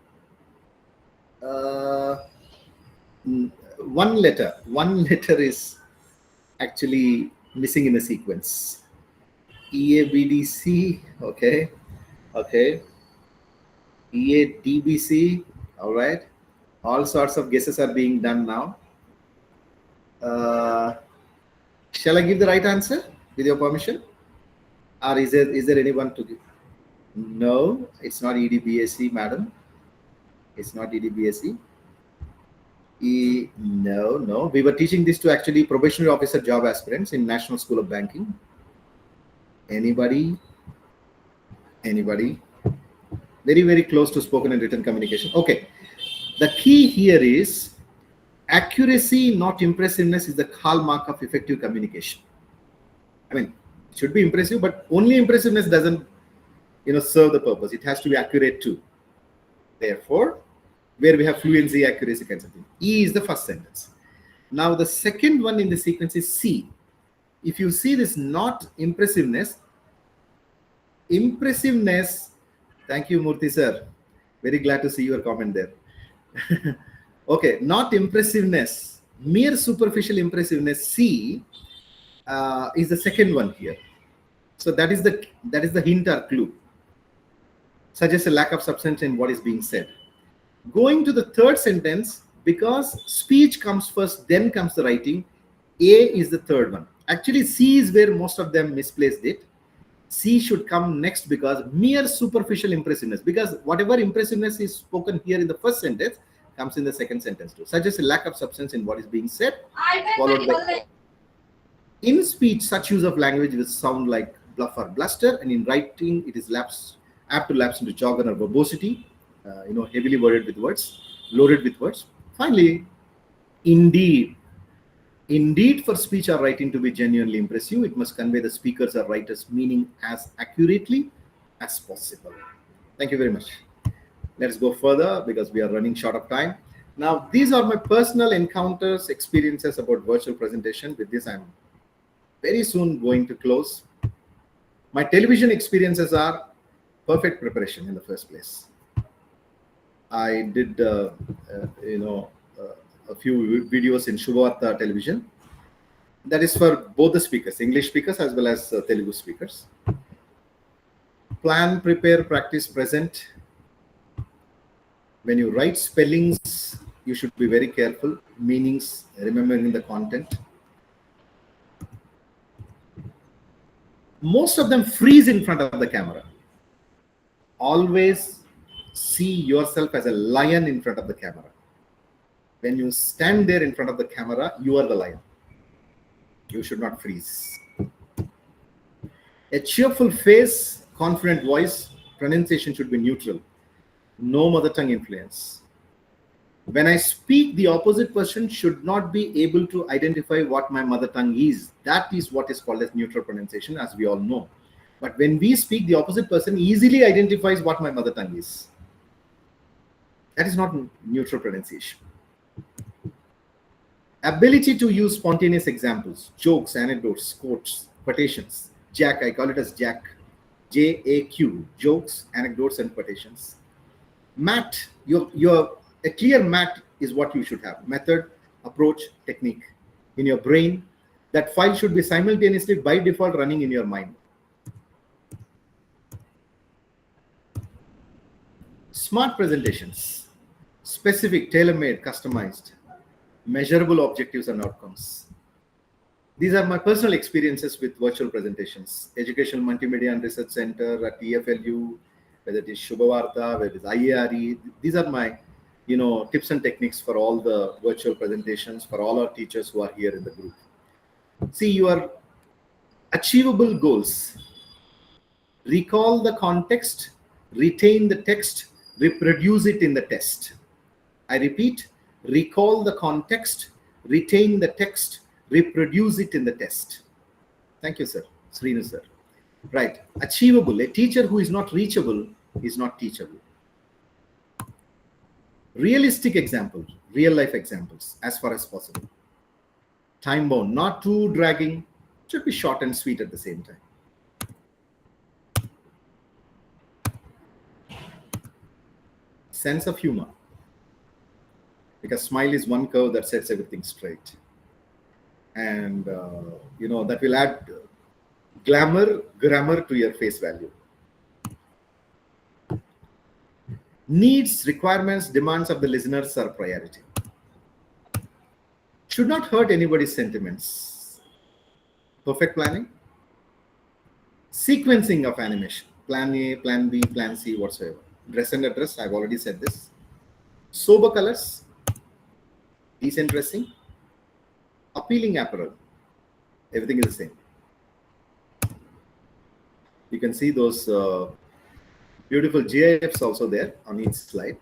One letter is actually missing in the sequence. EABDC, okay. EADBC, all right. All sorts of guesses are being done now. Shall I give the right answer with your permission? Or is there anyone to give? No, it's not EDBSC, madam. It's not EDBSC. No. We were teaching this to actually probationary officer job aspirants in National School of Banking. Anybody? Very, very close to spoken and written communication. Okay. The key here is accuracy, not impressiveness, is the hallmark of effective communication. I mean, it should be impressive, but only impressiveness doesn't, serve the purpose. It has to be accurate too. Therefore, where we have fluency, accuracy, kinds of thing. E is the first sentence. Now, the second one in the sequence is C. If you see this, not impressiveness, thank you, Murthy sir. Very glad to see your comment there. Okay, not impressiveness, mere superficial impressiveness, C is the second one here. So that is the hint or clue. Suggests a lack of substance in what is being said. Going to the third sentence, because speech comes first, then comes the writing, A is the third one. Actually, C is where most of them misplaced it. C should come next because mere superficial impressiveness, because whatever impressiveness is spoken here in the first sentence comes in the second sentence too. Suggests a lack of substance in what is being said, followed by in speech, such use of language will sound like bluff or bluster, and in writing, it is apt to lapse into jargon or verbosity, heavily loaded with words. Finally, indeed for speech or writing to be genuinely impressive, it must convey the speaker's or writer's meaning as accurately as possible. Thank you very much. Let's go further because we are running short of time. Now, these are my personal encounters, experiences about virtual presentation. With this, I'm very soon going to close. My television experiences are perfect preparation in the first place. I did, a few videos in Shubhavarta television. That is for both the speakers, English speakers as well as Telugu speakers. Plan, prepare, practice, present. When you write spellings, you should be very careful. Meanings, remembering the content. Most of them freeze in front of the camera. Always see yourself as a lion in front of the camera. When you stand there in front of the camera, you are the lion. You should not freeze. A cheerful face, confident voice, pronunciation should be neutral. No mother tongue influence. When I speak, the opposite person should not be able to identify what my mother tongue is. That is what is called as neutral pronunciation, as we all know. But when we speak, the opposite person easily identifies what my mother tongue is. That is not neutral pronunciation. Ability to use spontaneous examples, jokes, anecdotes, quotes, quotations. Jack, I call it as Jack. JAQ, jokes, anecdotes, and quotations. Mat, a clear mat is what you should have. Method, approach, technique. In your brain, that file should be simultaneously by default running in your mind. Smart presentations, specific, tailor-made, customized, measurable objectives and outcomes. These are my personal experiences with virtual presentations. Educational Multimedia and Research Center at EFLU, whether it is Shubhavarta, whether it is IARE. These are my, tips and techniques for all the virtual presentations, for all our teachers who are here in the group. See, your achievable goals. Recall the context, retain the text, reproduce it in the test. I repeat, recall the context, retain the text, reproduce it in the test. Thank you, sir. Srinu, sir. Right. Achievable. A teacher who is not reachable is not teachable. Realistic examples, real life examples, as far as possible. Time bound, not too dragging, should be short and sweet at the same time. Sense of humor. Because smile is one curve that sets everything straight. And, that will add grammar to your face value. Needs, requirements, demands of the listeners are priority. Should not hurt anybody's sentiments. Perfect planning. Sequencing of animation. Plan A, Plan B, Plan C, whatsoever. Dress and address, I've already said this. Sober colors. Decent dressing. Appealing apparel. Everything is the same. You can see those beautiful GIFs also there on each slide.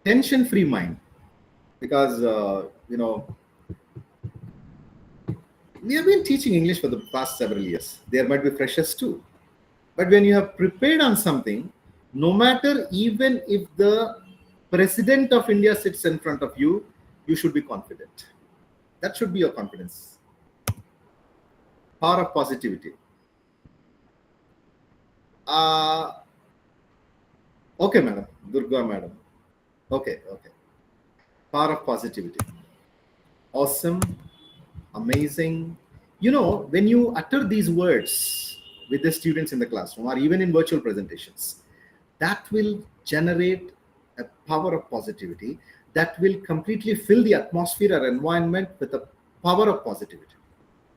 Tension-free mind. Because, we have been teaching English for the past several years. There might be freshers too. But when you have prepared on something, no matter even if the President of India sits in front of you, you should be confident. That should be your confidence. Power of positivity. Okay, madam. Durga, madam. Okay. Power of positivity. Awesome. Amazing. When you utter these words with the students in the classroom or even in virtual presentations, that will generate a power of positivity that will completely fill the atmosphere or environment with the power of positivity.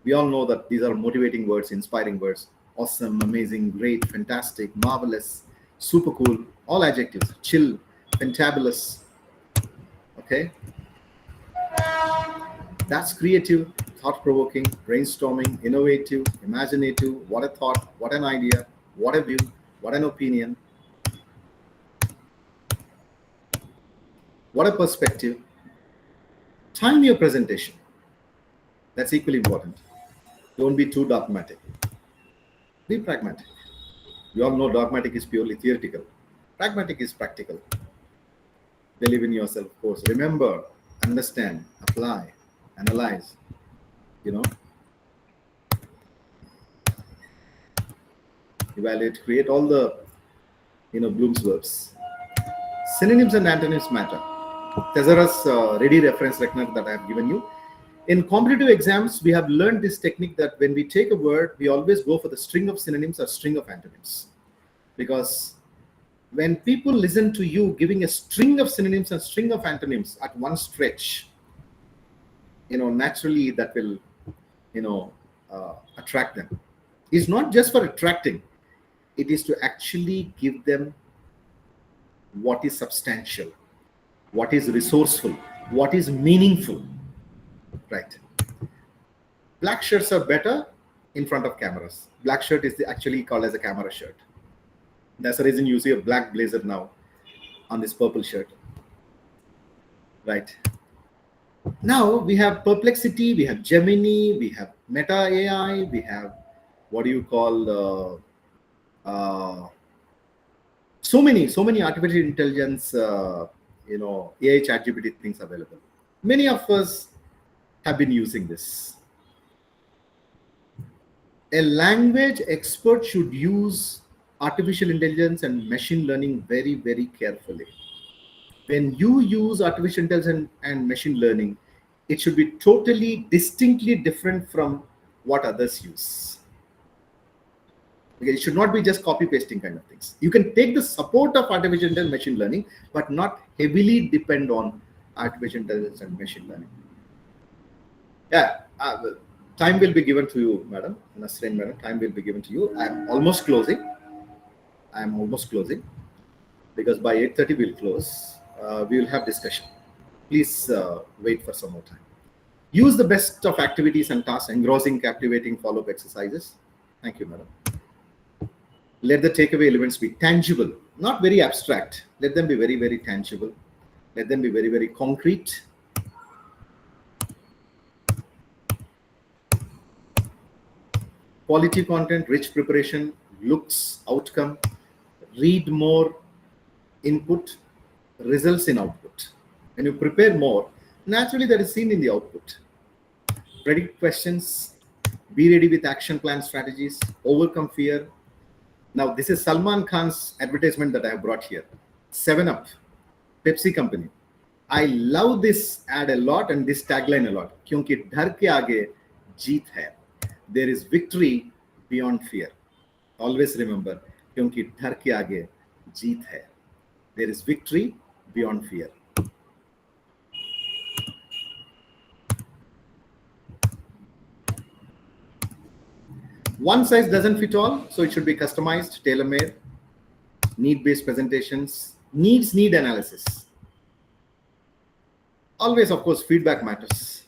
We all know that these are motivating words, inspiring words. Awesome, amazing, great, fantastic, marvelous, super cool, all adjectives. Chill, fantabulous. Okay? That's creative, thought-provoking, brainstorming, innovative, imaginative. What a thought, what an idea, what a view, what an opinion. What a perspective. Time your presentation. That's equally important. Don't be too dogmatic. Be pragmatic. You all know dogmatic is purely theoretical. Pragmatic is practical. Believe in yourself, of course. Remember, understand, apply, analyze. Evaluate, create all the, Bloom's verbs. Synonyms and antonyms matter. Thesaurus ready reference reckoner that I have given you. In competitive exams, we have learned this technique that when we take a word, we always go for the string of synonyms or string of antonyms. Because when people listen to you giving a string of synonyms and string of antonyms at one stretch, naturally that will, attract them. It's not just for attracting. It is to actually give them what is substantial, what is resourceful, what is meaningful. Right. Black shirts are better in front of cameras. Black shirt is actually called as a camera shirt. That's the reason you see a black blazer now on this purple shirt. Right. Now we have Perplexity, we have Gemini, we have Meta AI, we have so many artificial intelligence, AI ChatGPT things available. Many of us have been using this. A language expert should use artificial intelligence and machine learning very, very carefully. When you use artificial intelligence and machine learning, it should be totally, distinctly different from what others use. Okay, it should not be just copy pasting kind of things. You can take the support of artificial intelligence and machine learning, but not heavily depend on artificial intelligence and machine learning. Yeah, time will be given to you, Madam Nasreen, Madam. Time will be given to you. I'm almost closing. Because by 8:30 we'll close. We will have discussion. Please wait for some more time. Use the best of activities and tasks, engrossing, captivating, follow-up exercises. Thank you, Madam. Let the takeaway elements be tangible, not very abstract. Let them be very, very tangible. Let them be very, very concrete. Quality content, rich preparation, looks, outcome, read more, input, results in output. When you prepare more, naturally that is seen in the output. Predict questions, be ready with action plan strategies, overcome fear. Now, this is Salman Khan's advertisement that I have brought here. 7-Up, Pepsi company. I love this ad a lot and this tagline a lot. क्योंकि डर के आगे जीत है. There is victory beyond fear. Always remember, क्योंकि डर के आगे जीत है. There is victory beyond fear. One size doesn't fit all, so it should be customized, tailor-made, need-based presentations, need analysis. Always, of course, feedback matters.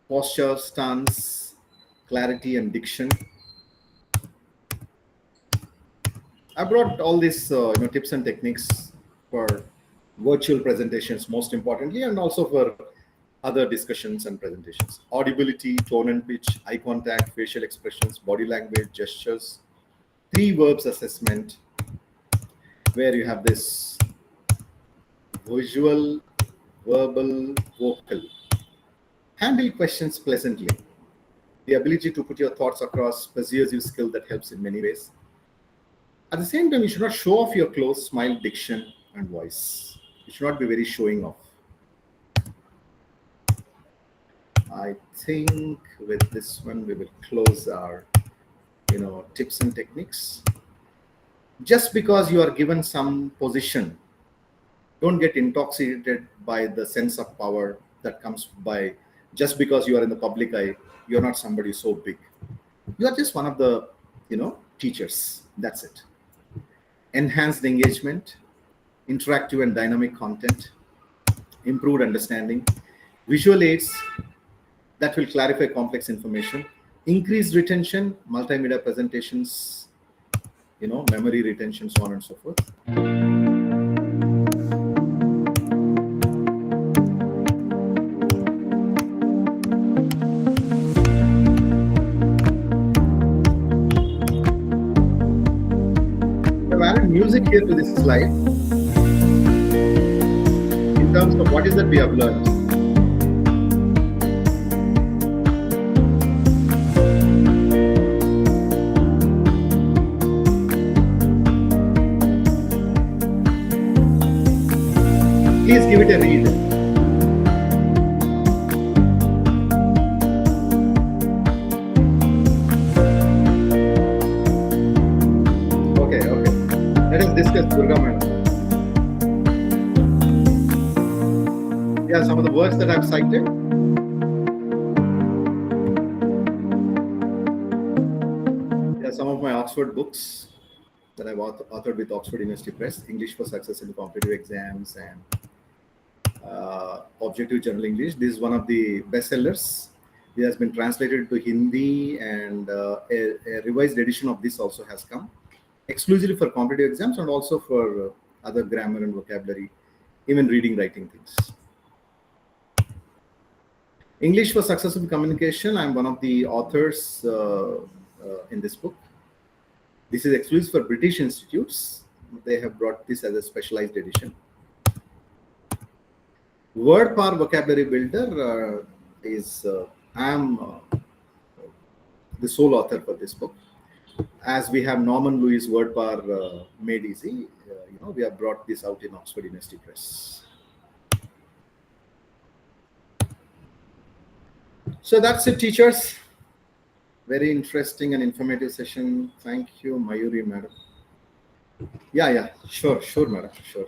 Posture, stance, clarity, and diction. I brought all these tips and techniques for virtual presentations, most importantly, and also for other discussions and presentations. Audibility, tone and pitch, eye contact, facial expressions, body language, gestures, 3 verbs assessment, where you have this visual, verbal, vocal. Handle questions pleasantly. The ability to put your thoughts across, persuasive skill that helps in many ways. At the same time, you should not show off your clothes, smile, diction, and voice. You should not be very showing off. I think with this one, we will close our, tips and techniques. Just because you are given some position, don't get intoxicated by the sense of power that comes by just because you are in the public eye. You're not somebody so big. You are just one of the, teachers. That's it. Enhanced engagement, interactive and dynamic content, improved understanding, visual aids that will clarify complex information, increased retention, multimedia presentations, memory retention, so on and so forth. I've added music here to this slide in terms of what is that we have learned. Please give it a read. Okay. Let us discuss Durga Madam. Yeah, some of the works that I've cited. Yeah, some of my Oxford books that I've authored with Oxford University Press, English for Success in Competitive Exams and Objective General English. This is one of the bestsellers. It has been translated to Hindi, and a revised edition of this also has come, exclusively for competitive exams and also for other grammar and vocabulary, even reading, writing things. English for Successful Communication. I'm one of the authors in this book. This is exclusive for British institutes. They have brought this as a specialized edition. Word Power Vocabulary Builder is I am the sole author for this book. As we have Norman Lewis Word Power Made Easy, we have brought this out in Oxford University Press. So that's it, teachers. Very interesting and informative session. Thank you, Mayuri, madam. Yeah, sure, madam, sure.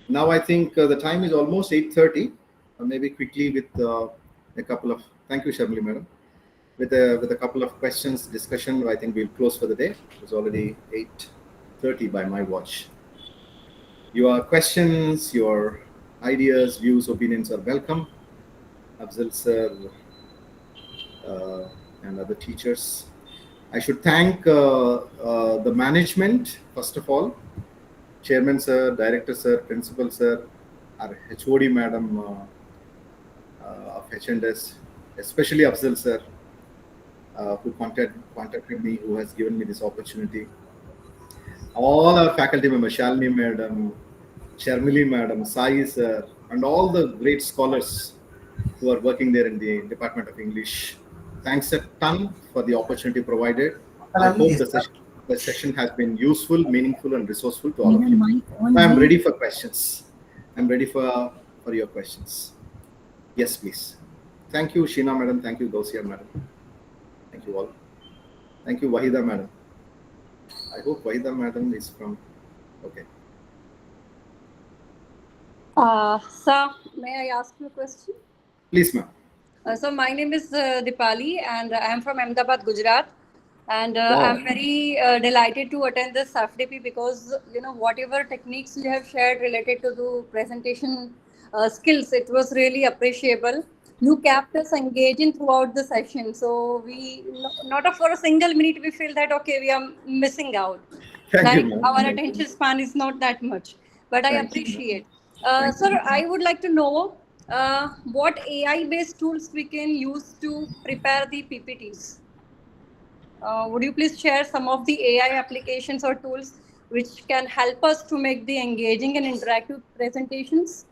Now I think the time is almost 8:30. Maybe quickly with a couple of, thank you, Sharmili, madam. With a couple of questions, discussion, I think we'll close for the day. It's already 8:30 by my watch. Your questions, your ideas, views, opinions are welcome. Afzal sir and other teachers. I should thank the management, first of all, Chairman sir, Director sir, Principal sir, our HOD madam of H&S, especially Afzal sir, who contacted me, who has given me this opportunity. All our faculty members, Shalini madam, Sharmili madam, Sai sir, and all the great scholars who are working there in the Department of English. Thanks a ton for the opportunity provided. I hope the session has been useful, meaningful, and resourceful to all of you. I'm ready for questions. I'm ready for your questions. Yes, please. Thank you, Sheena madam. Thank you, Gausia madam. Thank you all. Thank you, Wahida madam. I hope Wahida madam is from. Okay. Sir, may I ask you a question? Please, ma'am. So my name is Dipali, and I am from Ahmedabad, Gujarat. And I'm very delighted to attend this SAFDP because whatever techniques you have shared related to the presentation skills, it was really appreciable. You kept us engaging throughout the session, so we not for a single minute we feel that okay, we are missing out. Our attention span is not that much, but I appreciate. Sir, I would like to know what AI-based tools we can use to prepare the PPTs. Would you please share some of the AI applications or tools which can help us to make the engaging and interactive presentations?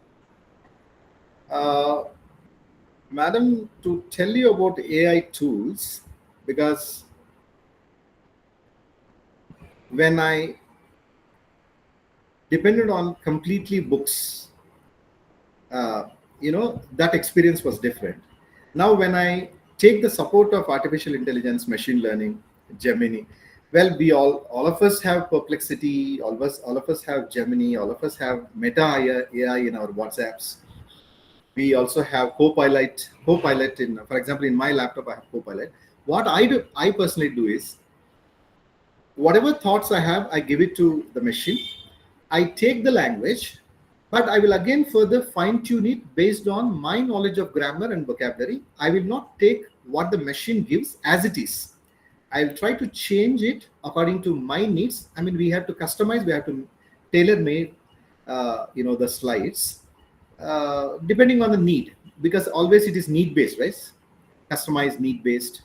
Madam, to tell you about AI tools, because when I depended on completely books, that experience was different. Now, when I take the support of artificial intelligence, machine learning, Gemini, well, we all of us have Perplexity, all of us have Gemini, all of us have Meta AI in our WhatsApps. We also have Copilot in, for example, in my laptop I have Copilot. What I personally do is, whatever thoughts I have, I give it to the machine. I take the language, but I will again further fine-tune it based on my knowledge of grammar and vocabulary. I will not take what the machine gives as it is. I will try to change it according to my needs. I mean, we have to customize, we have to tailor-make, the slides, depending on the need, because always it is need-based, right? Customized, need-based.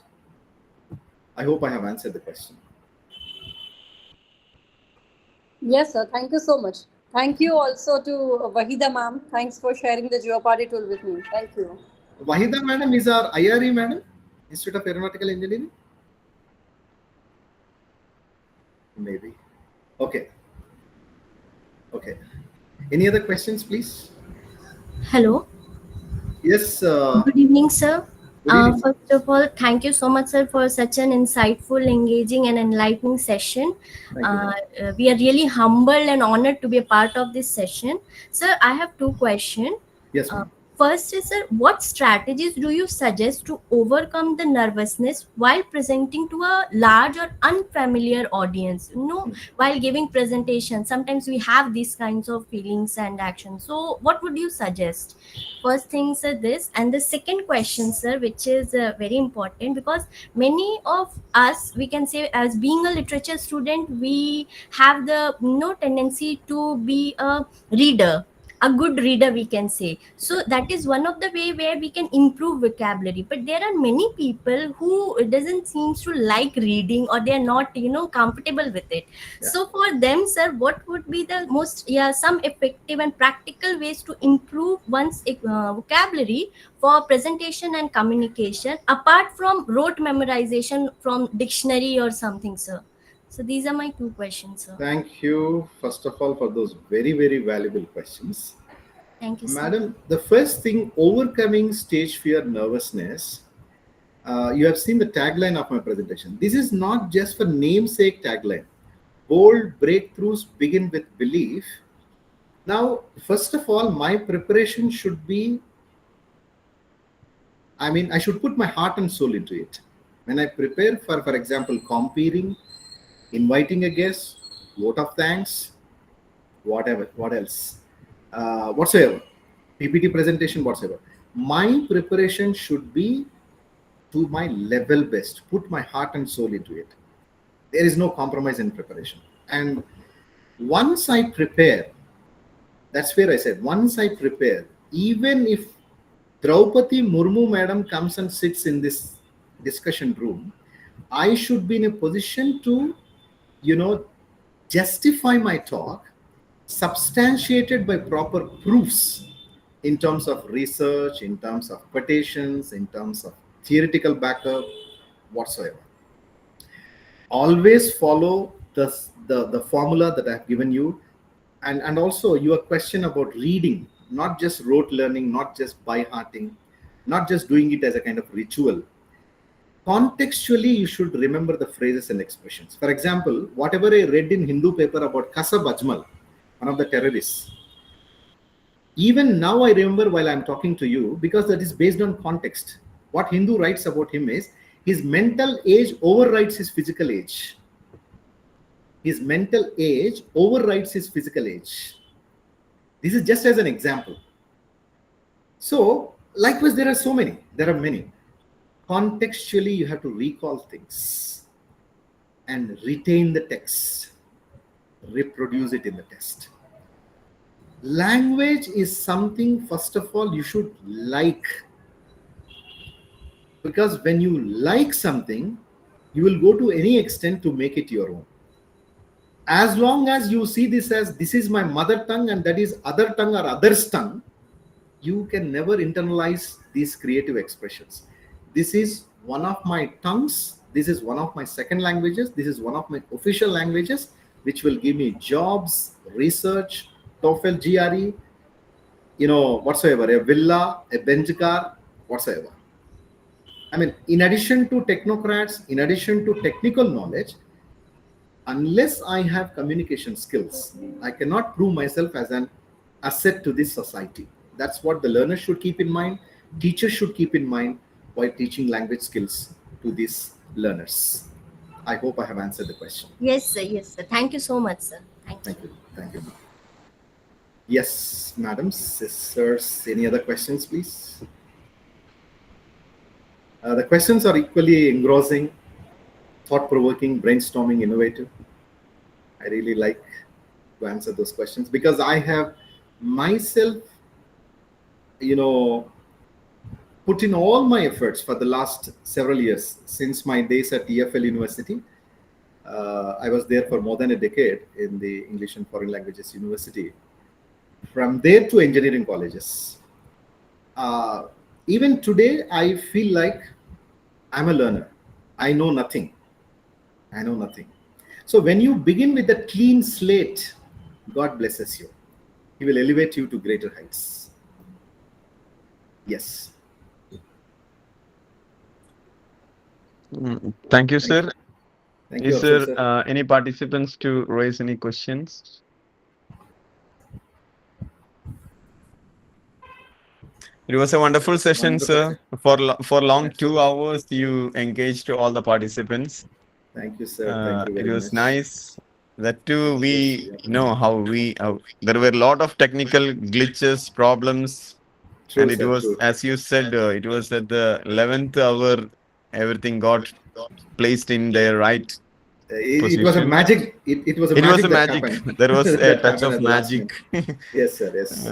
I hope I have answered the question. Yes, sir. Thank you so much. Thank you also to Wahida ma'am. Thanks for sharing the Geoparty tool with me. Thank you. Wahida madam is our IRE madam, Institute of Aeronautical Engineering. Maybe. Okay. Any other questions, please? Hello. Yes. Good evening, sir. First of all, thank you so much, sir, for such an insightful, engaging, and enlightening session. We are really humbled and honored to be a part of this session. Sir, I have two questions. Yes. First is, sir, what strategies do you suggest to overcome the nervousness while presenting to a large or unfamiliar audience? While giving presentation, sometimes we have these kinds of feelings and actions. So what would you suggest? First thing, sir, this. And the second question, sir, which is very important, because many of us, we can say, as being a literature student, we have the tendency to be a reader. a good reader, we can say. So that is one of the way where we can improve vocabulary. But there are many people who doesn't seems to like reading, or they're not comfortable with it. So for them, sir, what would be the most some effective and practical ways to improve one's vocabulary for presentation and communication, apart from rote memorization from dictionary or something, sir? So these are my two questions, sir. Thank you, first of all, for those very, very valuable questions. Thank you, sir. Madam, the first thing, overcoming stage fear, nervousness. You have seen the tagline of my presentation. This is not just for namesake tagline. Bold breakthroughs begin with belief. Now, first of all, my preparation should be, I should put my heart and soul into it. When I prepare for example, comparing, inviting a guest, vote of thanks, whatever, what else, whatsoever, PPT presentation, whatsoever, my preparation should be to my level best, put my heart and soul into it. There is no compromise in preparation. And once I prepare, that's where I said, once I prepare, even if Draupadi Murmu madam comes and sits in this discussion room, I should be in a position to, justify my talk, substantiated by proper proofs in terms of research, in terms of quotations, in terms of theoretical backup, whatsoever. Always follow the formula that I've given you. And also your question about reading, not just rote learning, not just by hearting, not just doing it as a kind of ritual. Contextually, you should remember the phrases and expressions. For example, whatever I read in Hindu paper about Kasab Ajmal, one of the terrorists, even now I remember while I'm talking to you, because that is based on context. What Hindu writes about him is his mental age overrides his physical age. His mental age overrides his physical age. This is just as an example. So, likewise, there are many. Contextually, you have to recall things and retain the text, reproduce it in the test. Language is something, first of all, you should like. Because when you like something, you will go to any extent to make it your own. As long as you see this as this is my mother tongue and that is other tongue or other's tongue, you can never internalize these creative expressions. This is one of my tongues, this is one of my second languages, this is one of my official languages, which will give me jobs, research, TOEFL, GRE, whatsoever, a villa, a bench car, whatsoever. In addition to technocrats, in addition to technical knowledge, unless I have communication skills, I cannot prove myself as an asset to this society. That's what the learners should keep in mind, teachers should keep in mind while teaching language skills to these learners. I hope I have answered the question. Yes, sir. Yes, sir. Thank you so much, sir. Thank you. Yes, madams, sisters, any other questions, please? The questions are equally engrossing, thought-provoking, brainstorming, innovative. I really like to answer those questions because I have myself, put in all my efforts for the last several years since my days at EFL University. I was there for more than a decade in the English and Foreign Languages University. From there to engineering colleges. Even today, I feel like I'm a learner. I know nothing. So when you begin with a clean slate, God blesses you. He will elevate you to greater heights. Yes. Thank you, sir. Thank Is you, there any participants to raise any questions? It was a wonderful session, sir. For long 2 hours, you engaged all the participants. Thank you, sir. Thank you very much. It was nice. That too, we know how there were a lot of technical glitches, problems. True, and it sir, was, true. as you said, it was at the 11th hour, everything got placed in their right It was a position. magic. It was a It magic was a that magic. happened. There was a That touch happened of at the last magic. minute. Yes, sir. Yes.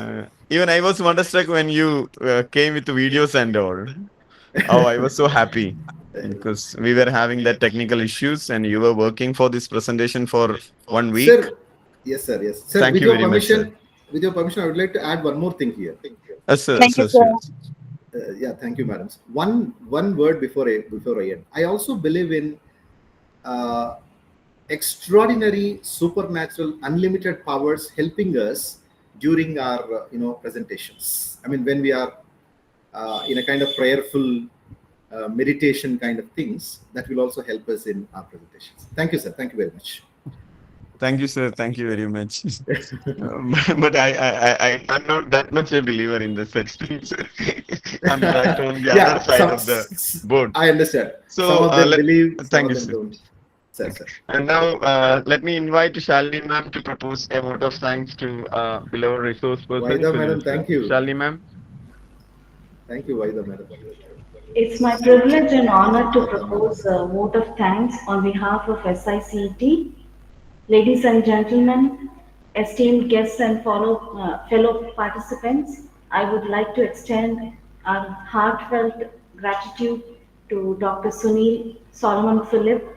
Even I was wonderstruck when you came with the videos and all. Oh, I was so happy because we were having that technical issues and you were working for this presentation for 1 week. Sir, yes, sir. Yes, sir. Thank With you your very much, sir. permission, I would like to add one more thing here. Sir, Thank you, sir, sir. sure. Yeah, thank you, madams. One word before I end. I also believe in extraordinary, supernatural, unlimited powers helping us during our presentations. I mean, when we are in a kind of prayerful meditation kind of things, that will also help us in our presentations. Thank you, sir. Thank you very much. Thank you, sir. Thank you very much. But I'm not that much a believer in the such things. I'm right on the other side of the board. I understand. So Some of them believe, some thank of you, them sir. don't. Sir. And now let me invite Shalini ma'am to propose a vote of thanks to beloved resource person. Vaida Sunil, madam, sir. thank you. Shalini ma'am. Thank you, Vaida madam. It's my privilege and honor to propose a vote of thanks on behalf of SICET. Ladies and gentlemen, esteemed guests and fellow participants, I would like to extend our heartfelt gratitude to Dr. Sunil Solomon Philip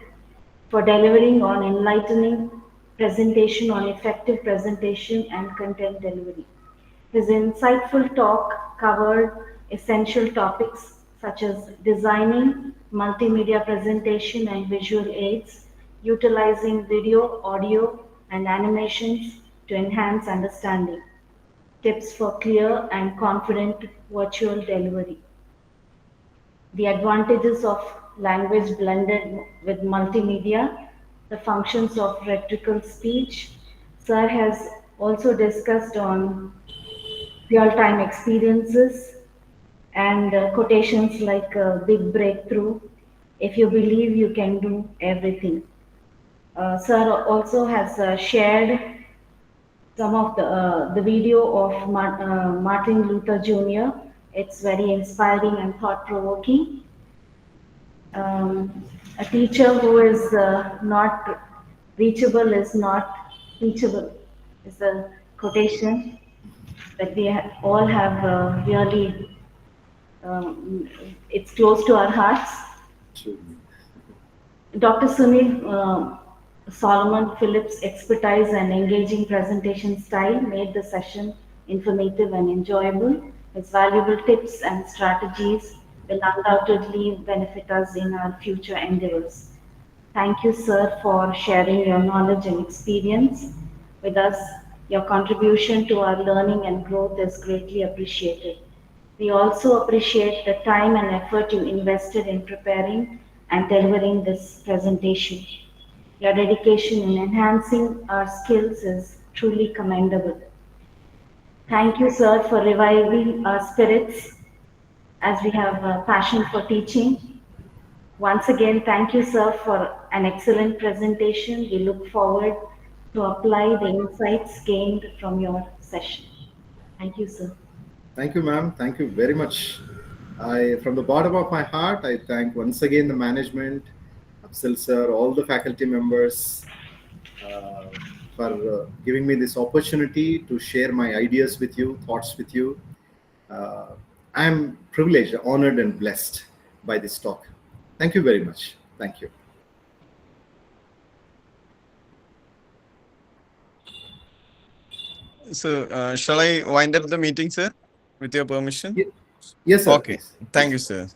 for delivering on enlightening presentation on effective presentation and content delivery. His insightful talk covered essential topics such as designing multimedia presentation and visual aids, utilizing video, audio, and animations to enhance understanding, tips for clear and confident virtual delivery, the advantages of language blended with multimedia, the functions of rhetorical speech. Sir has also discussed on real-time experiences and quotations like big breakthrough. If you believe, you can do everything. Sir also has shared some of the video of Martin Luther Jr. It's very inspiring and thought-provoking. A teacher who is not reachable is not teachable is a quotation that we all have really, it's close to our hearts. Dr. Sunil Solomon Phillips' expertise and engaging presentation style made the session informative and enjoyable. His valuable tips and strategies will undoubtedly benefit us in our future endeavors. Thank you, sir, for sharing your knowledge and experience with us. Your contribution to our learning and growth is greatly appreciated. We also appreciate the time and effort you invested in preparing and delivering this presentation. Your dedication in enhancing our skills is truly commendable. Thank you, sir, for reviving our spirits as we have a passion for teaching. Once again, thank you, sir, for an excellent presentation. We look forward to apply the insights gained from your session. Thank you, sir. Thank you, ma'am. Thank you very much. From the bottom of my heart, I thank once again the management, Afzal sir, all the faculty members for giving me this opportunity to share my ideas with you, thoughts with you. I'm privileged, honored, and blessed by this talk. Thank you very much. Thank you. So, shall I wind up the meeting, sir, with your permission? Yes, sir. Okay. Please. Thank you, sir.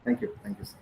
Thank you. Thank you, sir.